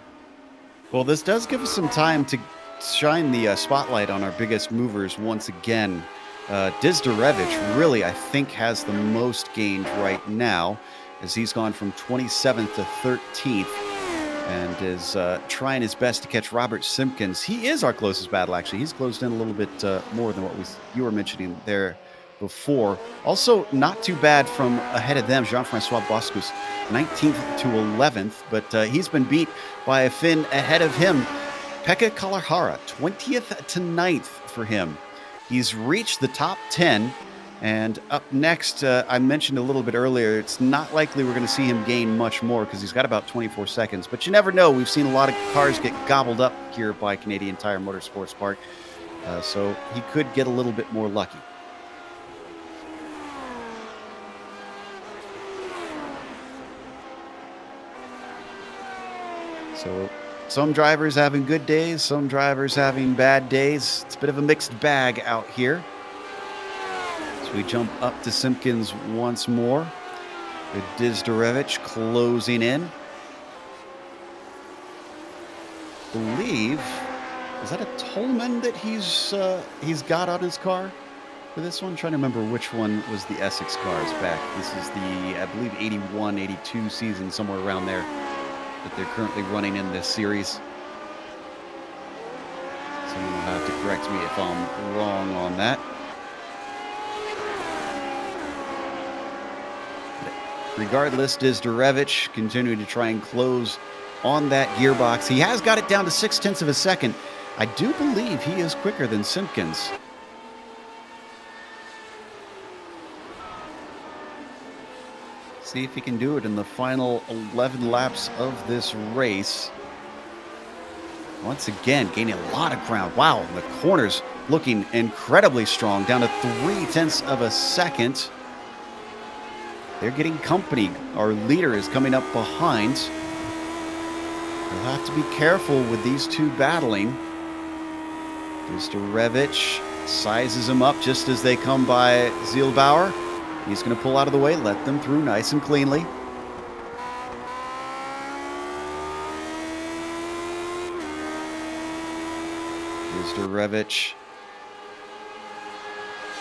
Well, this does give us some time to shine the spotlight on our biggest movers once again. Dizdarevich really, I think, has the most gained right now, as he's gone from 27th to 13th and is trying his best to catch Robert Simpkins. He is our closest battle, actually. He's closed in a little bit more than what you were mentioning there before. Also, not too bad from ahead of them, Jean-Francois Boscus, 19th to 11th, but he's been beat by a Finn ahead of him. Pekka Kalahara, 20th to 9th for him. He's reached the top 10, and up next, I mentioned a little bit earlier, it's not likely we're going to see him gain much more because he's got about 24 seconds, but you never know. We've seen a lot of cars get gobbled up here by Canadian Tire Motorsports Park, so he could get a little bit more lucky. So some drivers having good days, some drivers having bad days. It's a bit of a mixed bag out here. So we jump up to Simpkins once more. With Dizdarevich closing in. I believe, is that a Tolman that he's got on his car for this one? I'm trying to remember which one was the Essex cars back. This is the, I believe, 81, 82 season, somewhere around there, that they're currently running in this series. Someone will have to correct me if I'm wrong on that. But regardless, Dizdarevich continuing to try and close on that gearbox. He has got it down to 0.6 of a second. I do believe he is quicker than Simpkins. See if he can do it in the final 11 laps of this race. Once again, gaining a lot of ground. Wow, the corners looking incredibly strong, down to 0.3 of a second. They're getting company. Our leader is coming up behind. We'll have to be careful with these two battling. Dizdarevich sizes him up just as they come by Zielbauer. He's going to pull out of the way, let them through nice and cleanly. Dizdarevich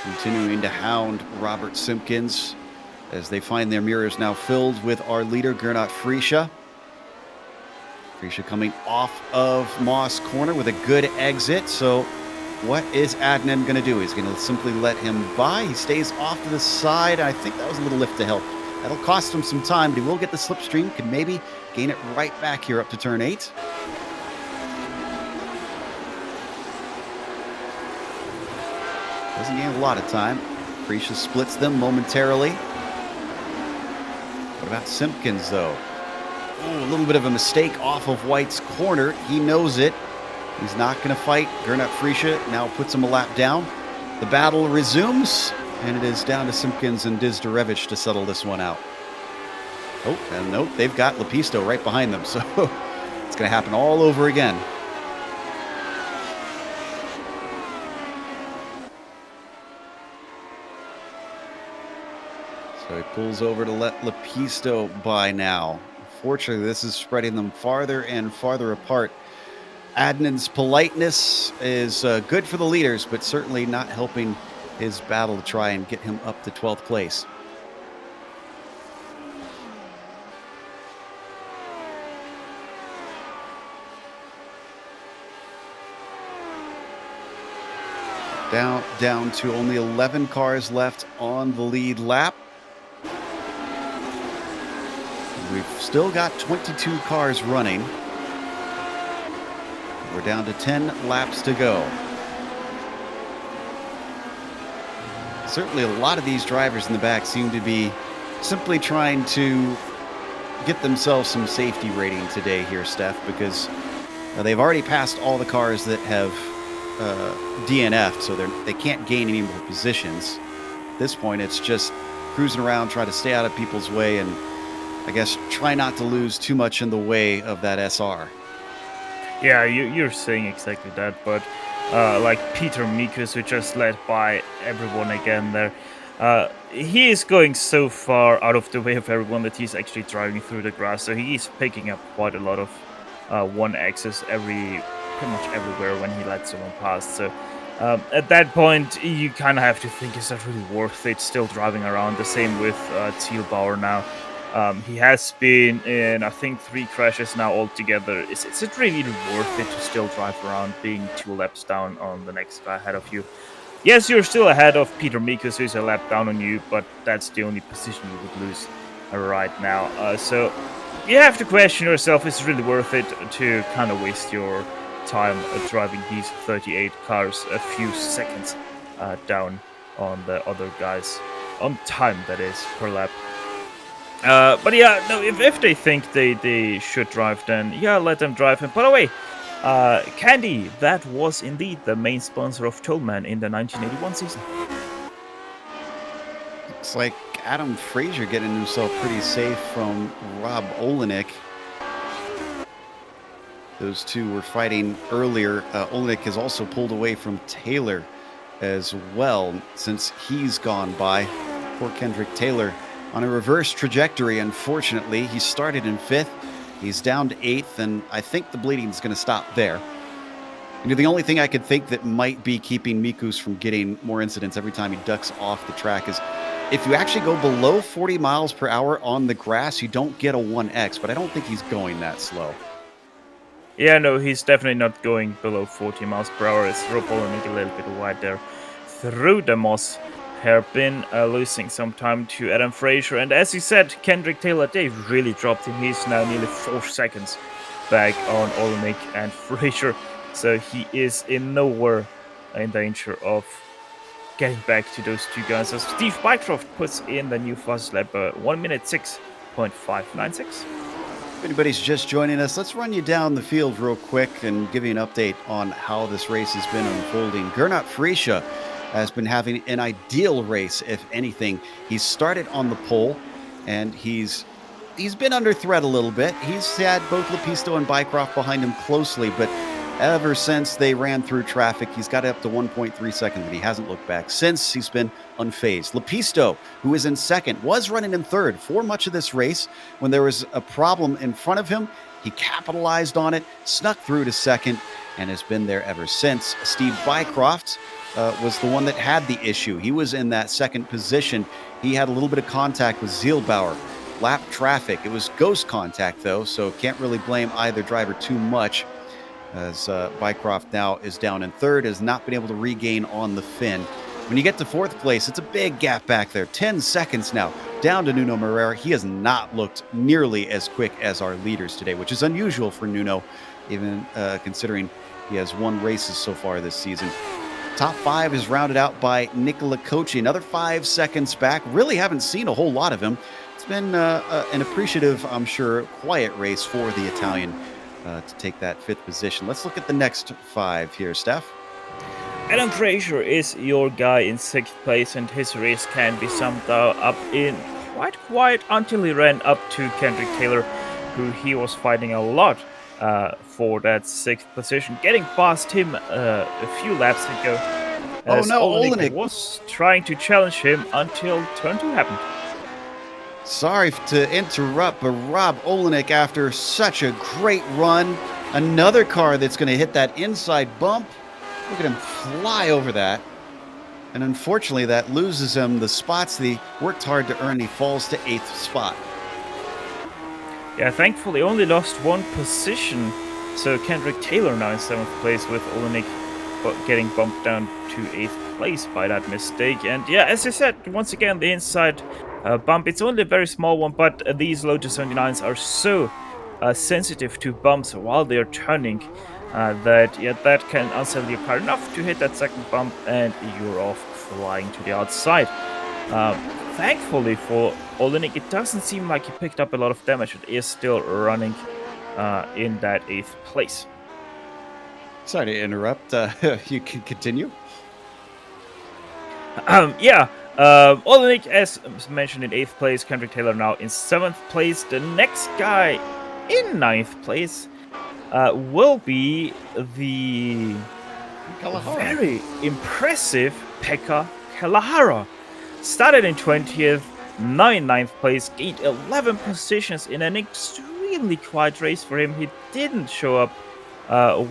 continuing to hound Robert Simpkins as they find their mirrors now filled with our leader, Gernot Friesche. Friesche coming off of Moss corner with a good exit. So what is Adnan going to do? He's going to simply let him by. He stays off to the side. I think that was a little lift to help. That'll cost him some time, but he will get the slipstream. Could maybe gain it right back here up to turn 8. Doesn't gain a lot of time. Friesche splits them momentarily. What about Simpkins, though? Oh, a little bit of a mistake off of White's corner. He knows it. He's not going to fight. Gernot Friesche now puts him a lap down. The battle resumes, and it is down to Simpkins and Dizdarevich to settle this one out. Oh, and nope, they've got Lepisto right behind them, so it's going to happen all over again. So he pulls over to let Lepisto by now. Fortunately, this is spreading them farther and farther apart. Adnan's politeness is good for the leaders, but certainly not helping his battle to try and get him up to 12th place. Down to only 11 cars left on the lead lap. We've still got 22 cars running. We're down to 10 laps to go. Certainly a lot of these drivers in the back seem to be simply trying to get themselves some safety rating today here, Steph, because they've already passed all the cars that have DNF'd, so they can't gain any more positions. At this point, it's just cruising around, try to stay out of people's way, and I guess try not to lose too much in the way of that SR. Yeah, you're saying exactly that, but like Peter Mikus, who just led by everyone again there, he is going so far out of the way of everyone that he's actually driving through the grass, so he's picking up quite a lot of 1Xs pretty much everywhere when he lets someone pass. So at that point, you kind of have to think, is that really worth it still driving around? The same with Thielbauer now. He has been in, I think, 3 crashes now altogether. Is it really worth it to still drive around being 2 laps down on the next guy ahead of you? Yes, you're still ahead of Peter Mikus, who's a lap down on you, but that's the only position you would lose right now. So you have to question yourself, is it really worth it to kind of waste your time driving these 38 cars a few seconds down on the other guys, on time that is, per lap. But yeah, no, if they think they should drive, then yeah, let them drive. And by the way, Candy, that was indeed the main sponsor of Tollman in the 1981 season. Looks like Adam Frazier getting himself pretty safe from Rob Olenek. Those two were fighting earlier. Olenek has also pulled away from Taylor as well since he's gone by. Poor Kendrick Taylor on a reverse trajectory, unfortunately. He started in 5th. He's down to 8th, and I think the bleeding's going to stop there. You know, the only thing I could think that might be keeping Mikus from getting more incidents every time he ducks off the track is if you actually go below 40 miles per hour on the grass, you don't get a 1X, but I don't think he's going that slow. Yeah, no, he's definitely not going below 40 miles per hour. It's Rob Olenek a little bit wide there through the moss. Hairpin losing some time to Adam Frazier. And as you said, Kendrick Taylor, they really dropped him. He's now nearly 4 seconds back on Olenek and Frazier. So he is in nowhere in danger of getting back to those two guys. So Steve Bycroft puts in the new fastest lap, 1 minute 6.596. If anybody's just joining us, let's run you down the field real quick and give you an update on how this race has been unfolding. Gernot Frischa has been having an ideal race, if anything. He's started on the pole, and he's been under threat a little bit. He's had both Lepisto and Bycroft behind him closely, but ever since they ran through traffic, he's got up to 1.3 seconds, and he hasn't looked back since. He's been unfazed. Lepisto, who is in 2nd, was running in 3rd for much of this race. When there was a problem in front of him, he capitalized on it, snuck through to 2nd, and has been there ever since. Steve Bycroft was the one that had the issue. He was in that 2nd position. He had a little bit of contact with Zielbauer. Lap traffic. It was ghost contact, though, so can't really blame either driver too much, as Bycroft now is down in 3rd, has not been able to regain on the fin. When you get to 4th place, it's a big gap back there. 10 seconds now, down to Nuno Moreira. He has not looked nearly as quick as our leaders today, which is unusual for Nuno, even considering he has 1 races so far this season. Top 5 is rounded out by Nicola Cocci, another 5 seconds back. Really haven't seen a whole lot of him. It's been an appreciative, I'm sure, quiet race for the Italian to take that 5th position. Let's look at the next 5 here, Steph. Adam Frazier is your guy in 6th place, and his race can be summed up in quite quiet until he ran up to Kendrick Taylor, who he was fighting a lot for that 6th position, getting past him a few laps ago. Oh As no, Olenek Olenek was trying to challenge him until turn 2 happened. Sorry to interrupt, but Rob Olenek, after such a great run, another car that's going to hit that inside bump. Look at him fly over that. And unfortunately, that loses him the spots that he worked hard to earn. He falls to 8th spot. Yeah, thankfully only lost 1 position. So Kendrick Taylor now in 7th place with Olenek getting bumped down to 8th place by that mistake. And yeah, as I said, once again, the inside bump, it's only a very small one, but these Lotus 79s are so sensitive to bumps while they're turning that can unsettle your car enough to hit that 2nd bump and you're off flying to the outside. Thankfully for Olenek, it doesn't seem like he picked up a lot of damage. It is still running in that 8th place. Sorry to interrupt. You can continue. Olenek, as mentioned, in 8th place. Kendrick Taylor now in 7th place. The next guy in 9th place will be the very impressive Pekka Kalahara. Started in 20th, now in 9th place, gained 11 positions in an extremely quiet race for him. He didn't show up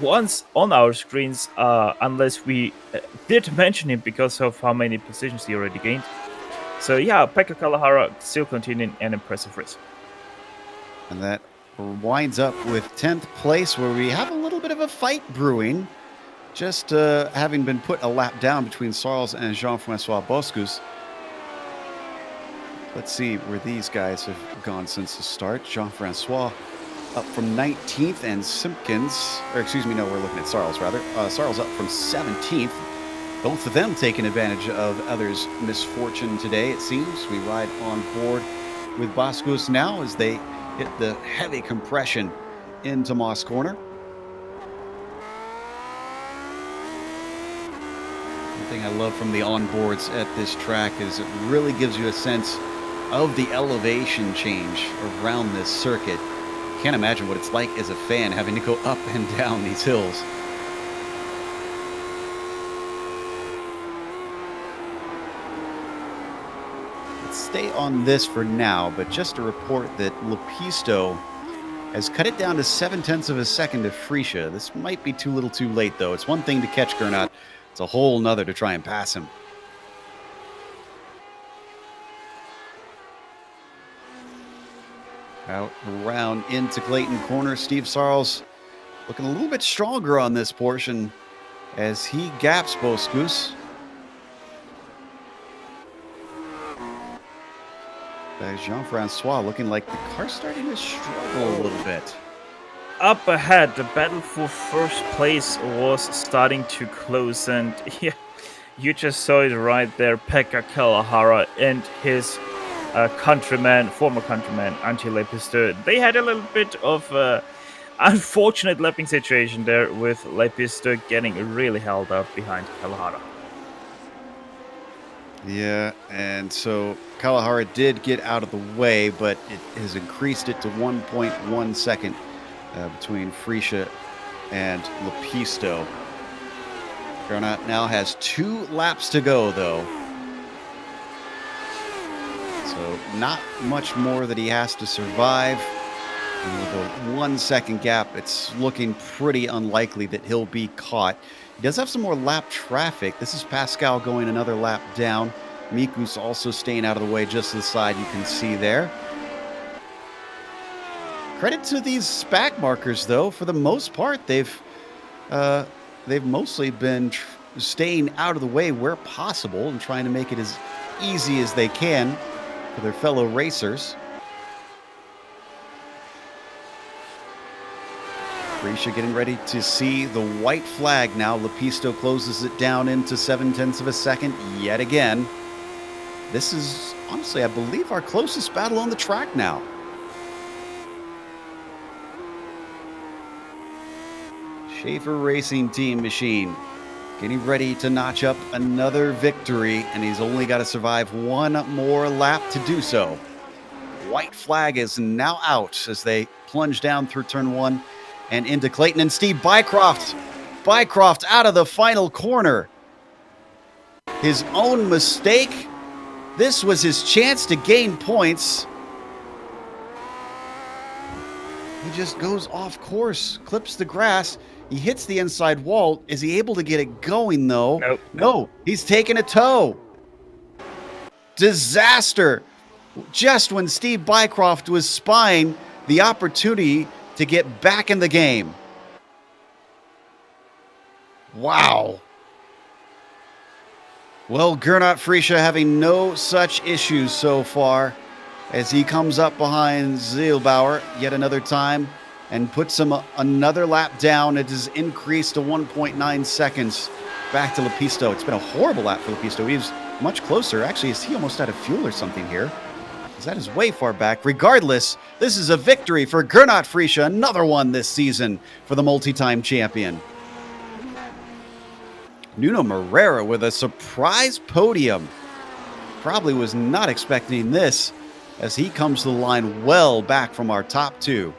once on our screens unless we did mention him because of how many positions he already gained. So yeah, Pekka Kalahara still continuing an impressive race. And that winds up with 10th place, where we have a little bit of a fight brewing, just having been put a lap down between Sarles and Jean-Francois Boscus. Let's see where these guys have gone since the start. Jean-Francois up from 19th, and Simpkins, or excuse me, no, we're looking at Sarles rather. Sarles up from 17th. Both of them taking advantage of others' misfortune today, it seems. We ride on board with Boscus now as they hit the heavy compression into Moss Corner. One thing I love from the onboards at this track is it really gives you a sense of the elevation change around this circuit. Can't imagine what it's like as a fan having to go up and down these hills. Let's stay on this for now, but just to report that Lepisto has cut it down to 0.7 of a second to Freesia. This might be too little too late, though. It's one thing to catch Gernot. It's a whole nother to try and pass him. Out around into Clayton Corner. Steve Sarles looking a little bit stronger on this portion as he gaps Boscus. Jean-Francois looking like the car's starting to struggle a little bit. Up ahead, the battle for first place was starting to close, and yeah, you just saw it right there. Pekka Kalahara and his former countryman, Antti Lepisto. They had a little bit of unfortunate lapping situation there with Lepisto getting really held up behind Kalahara. Yeah, and so Kalahara did get out of the way, but it has increased it to 1.1 second between Freesia and Lepisto. Gernot now has 2 laps to go, though. So not much more that he has to survive. And with a 1 second gap, it's looking pretty unlikely that he'll be caught. He does have some more lap traffic. This is Pascal going another lap down. Miku's also staying out of the way just to the side, you can see there. Credit to these SPAC markers, though. For the most part, they've mostly been staying out of the way where possible and trying to make it as easy as they can for their fellow racers. Freesia getting ready to see the white flag now. Lepisto closes it down into 0.7 of a second yet again. This is, honestly, I believe, our closest battle on the track now. Schaefer Racing Team Machine getting ready to notch up another victory, and he's only got to survive one more lap to do so. white flag is now out as they plunge down through turn 1 and into Clayton and Steve Bycroft. Bycroft out of the final corner. His own mistake. This was his chance to gain points. He just goes off course, clips the grass. He hits the inside wall. Is he able to get it going, though? Nope. No, he's taking a tow. Disaster. Just when Steve Bycroft was spying the opportunity to get back in the game. Wow. Well, Gernot Frische having no such issues so far as he comes up behind Zielbauer yet another time and puts him another lap down. It has increased to 1.9 seconds back to Lepisto. It's been a horrible lap for Lepisto. He was much closer. Actually, is he almost out of fuel or something here? Because that is way far back. Regardless, this is a victory for Gernot Frische, another one this season for the multi-time champion. Nuno Moreira with a surprise podium. Probably was not expecting this as he comes to the line well back from our top 2.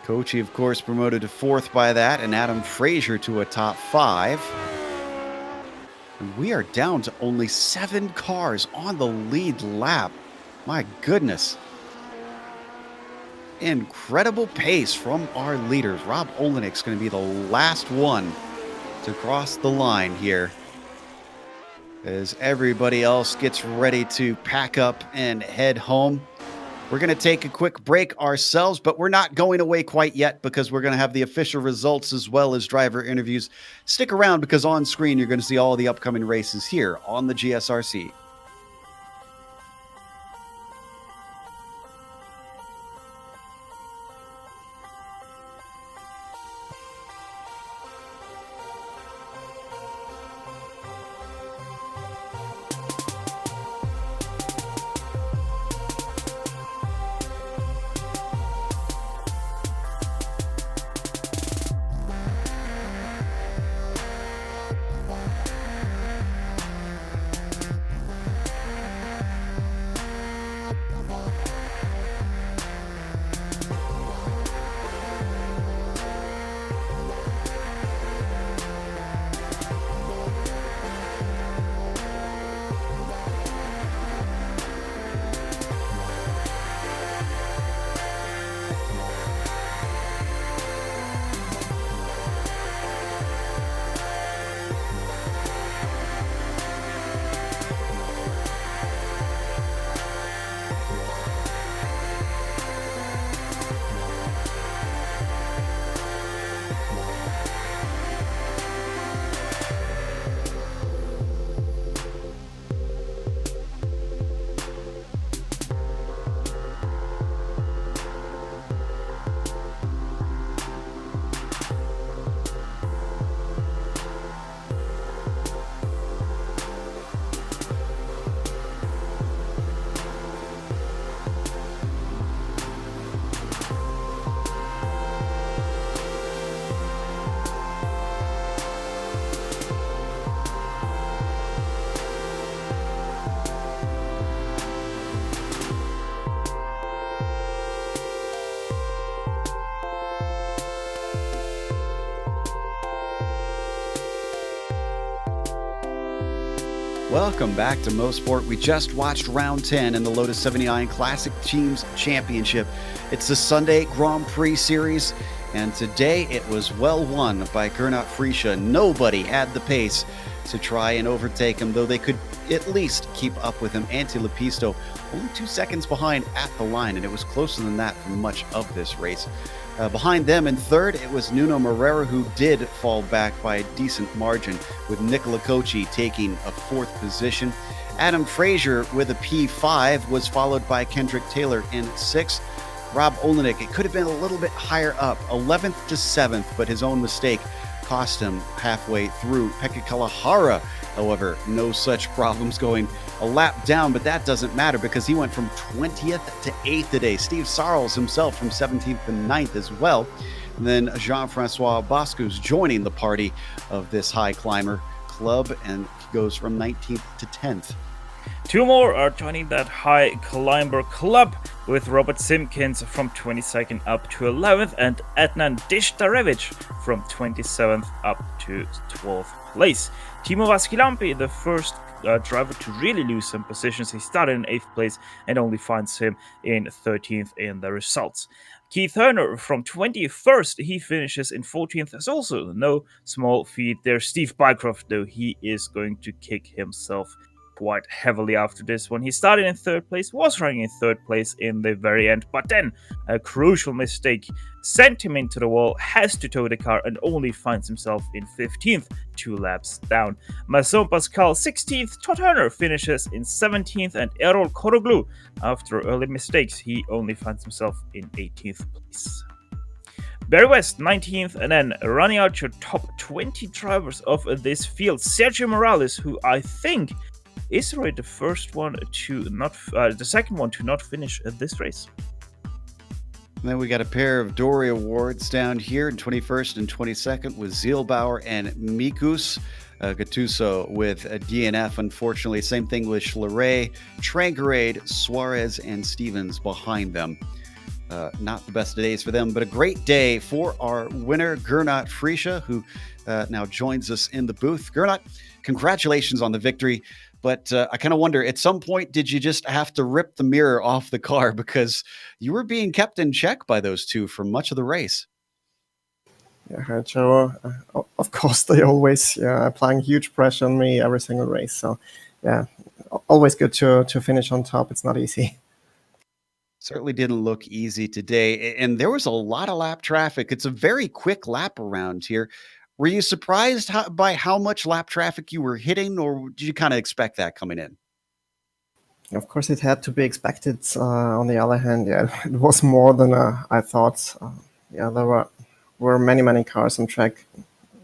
Kochi, of course, promoted to 4th by that, and Adam Frazier to a top 5. And we are down to only 7 cars on the lead lap. My goodness. Incredible pace from our leaders. Rob Olenik's going to be the last one to cross the line here as everybody else gets ready to pack up and head home. We're going to take a quick break ourselves, but we're not going away quite yet because we're going to have the official results as well as driver interviews. Stick around because on screen you're going to see all the upcoming races here on the GSRC. Welcome back to Mosport. We just watched round 10 in the Lotus 79 Classic Teams Championship. It's the Sunday Grand Prix Series, and today it was well won by Gernot Frische. Nobody had the pace to try and overtake him, though they could at least keep up with him. Antti Lepisto only 2 seconds behind at the line, and it was closer than that for much of this race. Behind them in third, it was Nuno Moreira, who did fall back by a decent margin, with Nicola Kochi taking a 4th position. Adam Frazier with a P5 was followed by Kendrick Taylor in 6th. Rob Olenik, it could have been a little bit higher up, 11th to 7th, but his own mistake cost him halfway through. Pekka Kalahara, however, no such problems, going a lap down, but that doesn't matter because he went from 20th to 8th today. Steve Sarles himself from 17th to 9th as well. And then Jean-Francois Bosco's joining the party of this high climber club and goes from 19th to 10th. Two more are joining that high climber club, with Robert Simkins from 22nd up to 11th and Adnan Dishtarevich from 27th up to 12th place. Timo Vaskilampi, the first driver to really lose some positions. He started in 8th place and only finds him in 13th in the results. Keith Herner from 21st, he finishes in 14th as also no small feat there. Steve Bycroft, though, he is going to kick himself quite heavily after this one. He started in 3rd place, was running in 3rd place in the very end, but then a crucial mistake sent him into the wall, has to tow the car, and only finds himself in 15th, 2 laps down. Masson Pascal 16th, Todd Turner finishes in 17th, and Errol Koroglu, after early mistakes, he only finds himself in 18th place. Barry West 19th, and then running out your top 20 drivers of this field, Sergio Morales, who I think is already the second one to not finish this race. And then we got a pair of Dory Awards down here in 21st and 22nd with Zielbauer and Mikus. Gattuso with a DNF, unfortunately. Same thing with Schleray, Trangarade, Suarez, and Stevens behind them. Not the best of days for them, but a great day for our winner, Gernot Friesche, who now joins us in the booth. Gernot, congratulations on the victory. But I kind of wonder, at some point, did you just have to rip the mirror off the car because you were being kept in check by those two for much of the race? Yeah, Joe. Of course, they always applying huge pressure on me every single race. So, yeah, always good to finish on top. It's not easy. Certainly didn't look easy today. And there was a lot of lap traffic. It's a very quick lap around here. Were you surprised by how much lap traffic you were hitting, or did you kind of expect that coming in? Of course, it had to be expected. On the other hand, yeah, it was more than I thought. There were many cars on track.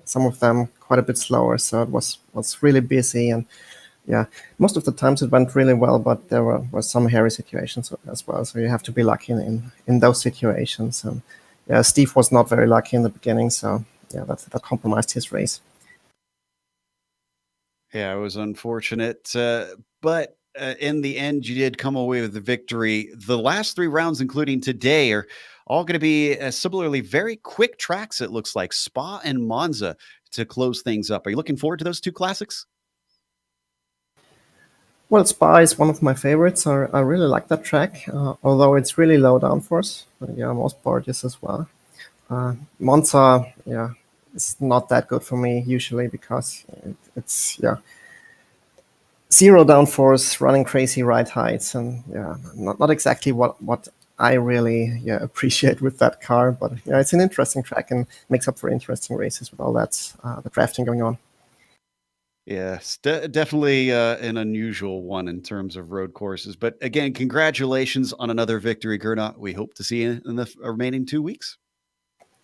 Some of them quite a bit slower, so it was really busy. And yeah, most of the times it went really well, but there were some hairy situations as well. So you have to be lucky in those situations. And yeah, Steve was not very lucky in the beginning, so yeah, that compromised his race. Yeah, it was unfortunate. But in the end, you did come away with the victory. The last 3 rounds, including today, are all going to be similarly very quick tracks, it looks like. Spa and Monza to close things up. Are you looking forward to those 2 classics? Well, Spa is one of my favorites. I really like that track, although it's really low downforce. Yeah, Mosport is as well. Monza, it's not that good for me usually because it's zero downforce, running crazy ride heights, and not exactly what I really appreciate with that car. But yeah, it's an interesting track and makes up for interesting races with all that the drafting going on. Yes, definitely an unusual one in terms of road courses. But again, congratulations on another victory, Gernot. We hope to see you in the remaining 2 weeks.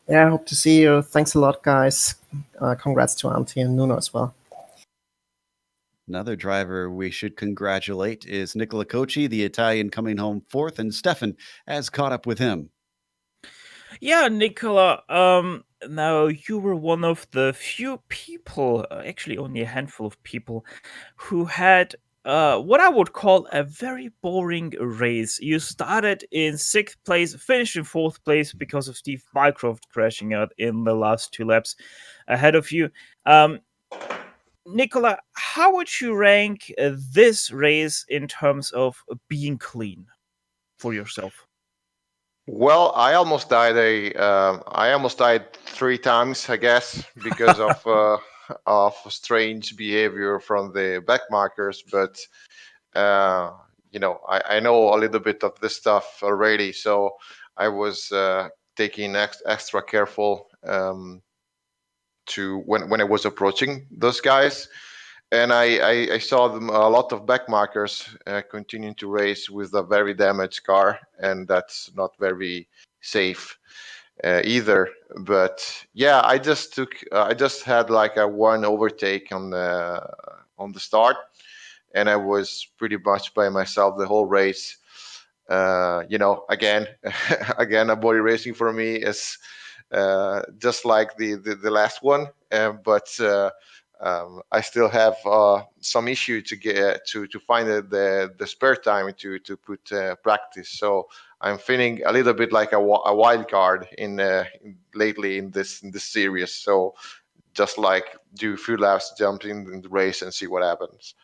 Yeah, I hope to see you. Thanks a lot, guys. Congrats to Antti and Nuno as well. Another driver we should congratulate is Nicola Cocci, the Italian, coming home 4th, and Stefan has caught up with him. Yeah, Nicola, now you were one of the few people, actually only a handful of people, who had what I would call a very boring race. You started in 6th place, finished in 4th place because of Steve Mycroft crashing out in the last 2 laps ahead of you. Nicola, how would you rank this race in terms of being clean for yourself? Well, I almost died. I almost died 3 times, I guess, because of strange behavior from the back markers. But I know a little bit of this stuff already, so I was taking extra careful to when I was approaching those guys. And I saw them, a lot of back markers continuing to race with a very damaged car, and that's not very safe either. But yeah, I just had like a one overtake on the start, and I was pretty much by myself the whole race. Again, again, a body racing for me is just like the last one, but I still have some issue to get to find the spare time to put practice. So I'm feeling a little bit like a wild card lately in this series. So just like do a few laps, jump in the race, and see what happens.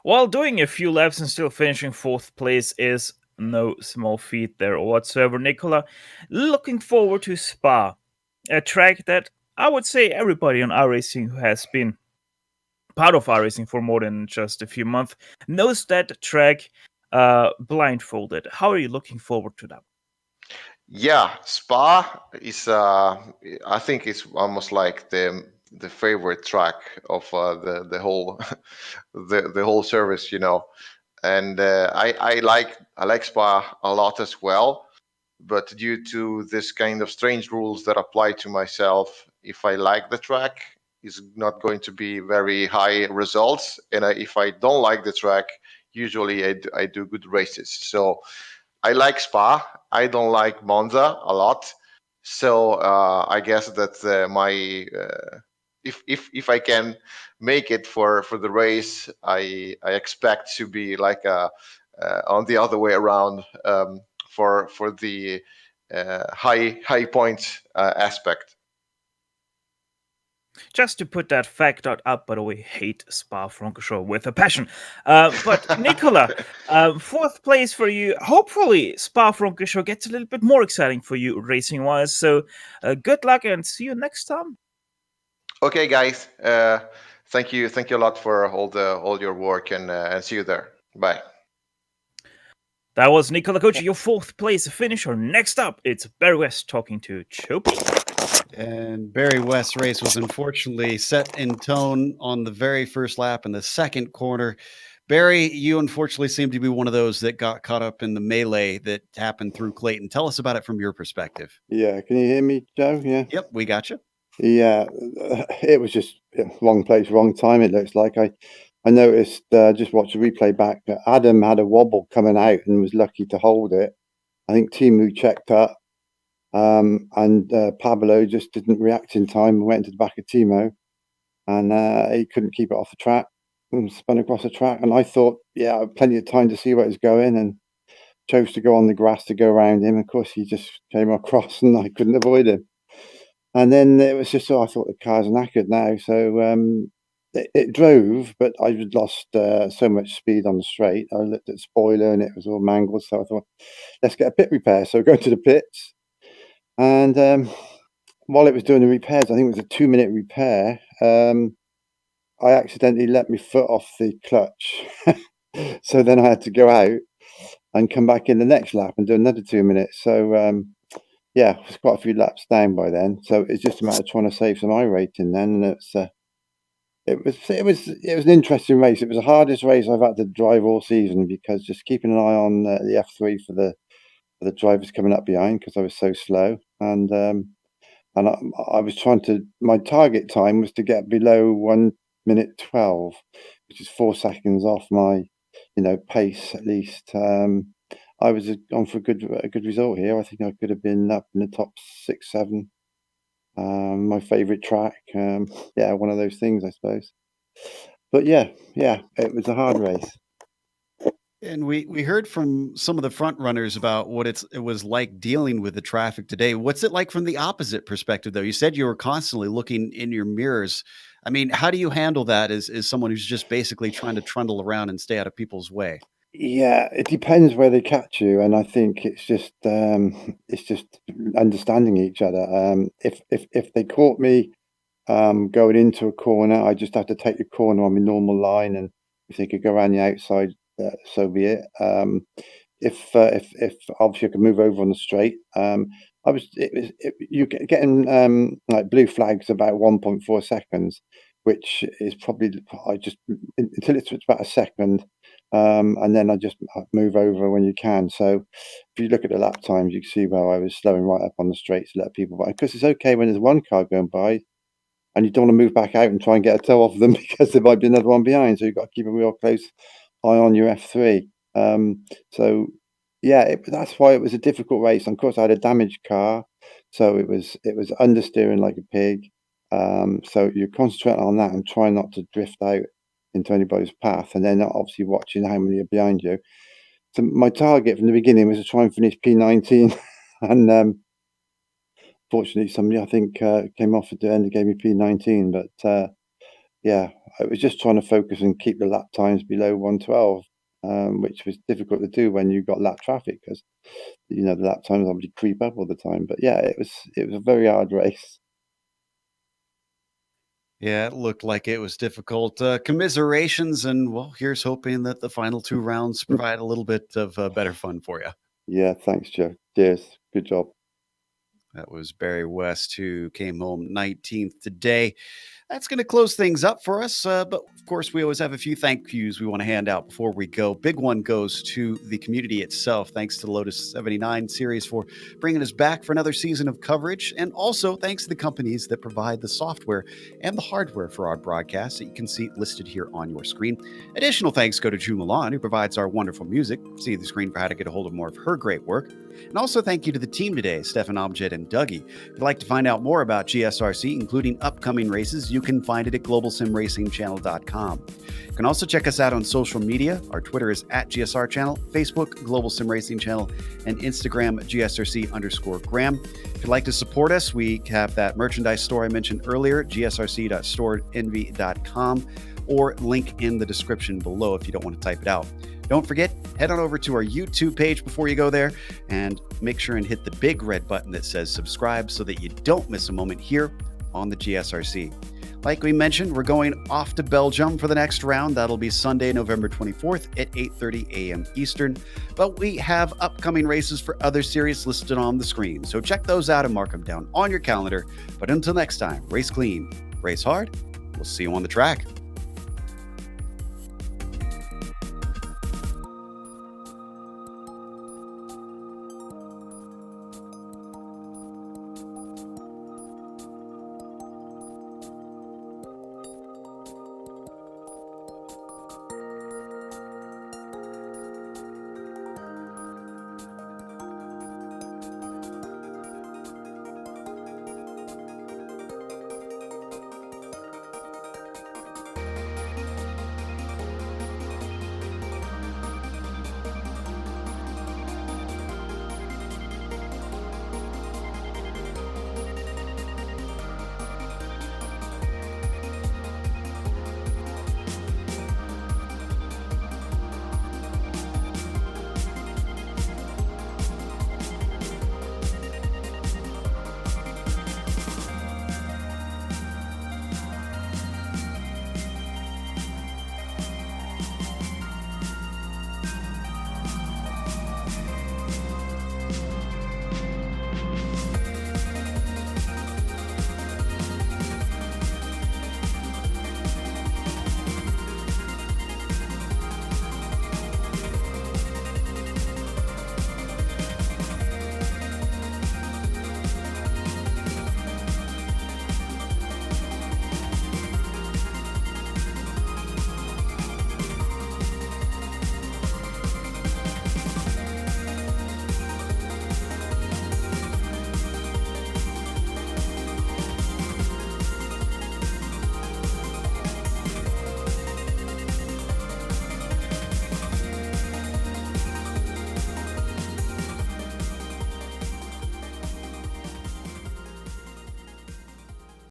While doing a few laps and still finishing 4th place is no small feat there whatsoever. Nicola, looking forward to Spa, a track that I would say everybody on iRacing who has been part of iRacing for more than just a few months knows that track blindfolded. How are you looking forward to that? Yeah, Spa is I think it's almost like the favorite track of the whole the whole service, and I like Spa a lot as well. But due to this kind of strange rules that apply to myself, if I like the track, it's not going to be very high results, and if I don't like the track, usually I do good races. So I like Spa. I don't like Monza a lot. So I guess that my if I can make it for the race, I expect to be like on the other way around, for the high point aspect. Just to put that fact out up, by the way, hate Spa-Francorchamps with a passion. But Nicola, 4th place for you. Hopefully, Spa-Francorchamps gets a little bit more exciting for you racing-wise. So, good luck and see you next time. Okay, guys. Thank you a lot for all your work, and see you there. Bye. That was Nicola Coach, your 4th place finisher. Next up, it's Barry West talking to Chopi. And Barry West's race was unfortunately set in tone on the very first lap in the second corner. Barry, you unfortunately seem to be one of those that got caught up in the melee that happened through Clayton. Tell us about it from your perspective. Yeah, can you hear me, Joe? Yeah. Yep, we got you. Yeah, it was just wrong place, wrong time. It looks like I noticed, just watched the replay back, that Adam had a wobble coming out and was lucky to hold it. I think Timu checked up, and Pablo just didn't react in time and went into the back of Timo, and he couldn't keep it off the track and spun across the track. And I thought, yeah, I had plenty of time to see where it was going, and chose to go on the grass to go around him. Of course, he just came across and I couldn't avoid him. And then it was just, I thought the car's knackered now. So it drove, but I had lost so much speed on the straight. I looked at the spoiler and it was all mangled. So I thought, let's get a pit repair. So go to the pits. And while it was doing the repairs, I think it was a 2-minute repair, I accidentally let my foot off the clutch. So then I had to go out and come back in the next lap and do another 2 minutes. So yeah, it was quite a few laps down by then. So it's just a matter of trying to save some rating then, and it was an interesting race. It was the hardest race I've had to drive all season, because just keeping an eye on the F3 for the drivers coming up behind, because I was so slow, and I was trying to. My target time was to get below 1 minute 12, which is 4 seconds off my pace at least. I was on for a good result here. I think I could have been up in the top 6, 7. My favourite track. Yeah, one of those things, I suppose. But yeah, it was a hard race. And we heard from some of the front runners about what it was like dealing with the traffic today. What's it like from the opposite perspective, though? You said you were constantly looking in your mirrors. I mean, how do you handle that as someone who's just basically trying to trundle around and stay out of people's way? Yeah, it depends where they catch you, and I think it's just understanding each other. If they caught me going into a corner, I just had to take the corner on my normal line, and if they could go around the outside, so be it. If obviously I could move over on the straight, you getting like blue flags about 1.4 seconds, which is probably I just until it's about a second, and then I just move over when you can. So if you look at the lap times, you can see where I was slowing right up on the straight to let people by, because it's okay when there's one car going by and you don't want to move back out and try and get a toe off them because there might be another one behind. So you've got to keep a real close eye on your F3. So yeah, that's why it was a difficult race. And of course, I had a damaged car, so it was understeering like a pig. So you concentrate on that and try not to drift out into anybody's path, and then obviously watching how many are behind you. So my target from the beginning was to try and finish P19, and fortunately somebody I think came off at the end and gave me P19. But yeah, I was just trying to focus and keep the lap times below 112, which was difficult to do when you got lap traffic, because the lap times obviously creep up all the time. But yeah, it was a very hard race. Yeah, it looked like it was difficult. Commiserations, and well, here's hoping that the final 2 rounds provide a little bit of better fun for you. Yeah, thanks, Joe. Cheers. Good job. That was Barry West, who came home 19th today. That's going to close things up for us. But of course, we always have a few thank yous we want to hand out before we go. Big one goes to the community itself. Thanks to the Lotus 79 series for bringing us back for another season of coverage. And also thanks to the companies that provide the software and the hardware for our broadcast that you can see listed here on your screen. Additional thanks go to June Milan, who provides our wonderful music. See the screen for how to get a hold of more of her great work. And also thank you to the team today, Stefan Amjad and Dougie. If you'd like to find out more about GSRC, including upcoming races, you can find it at globalsimracingchannel.com. You can also check us out on social media. Our Twitter is at GSR Channel, Facebook, Global Sim Racing Channel, and Instagram, GSRC_Graham. If you'd like to support us, we have that merchandise store I mentioned earlier, gsrc.storenvy.com, or link in the description below if you don't want to type it out. Don't forget, head on over to our YouTube page before you go there, and make sure and hit the big red button that says subscribe so that you don't miss a moment here on the GSRC. Like we mentioned, we're going off to Belgium for the next round. That'll be Sunday, November 24th at 8:30 a.m. Eastern. But we have upcoming races for other series listed on the screen, so check those out and mark them down on your calendar. But until next time, race clean, race hard. We'll see you on the track.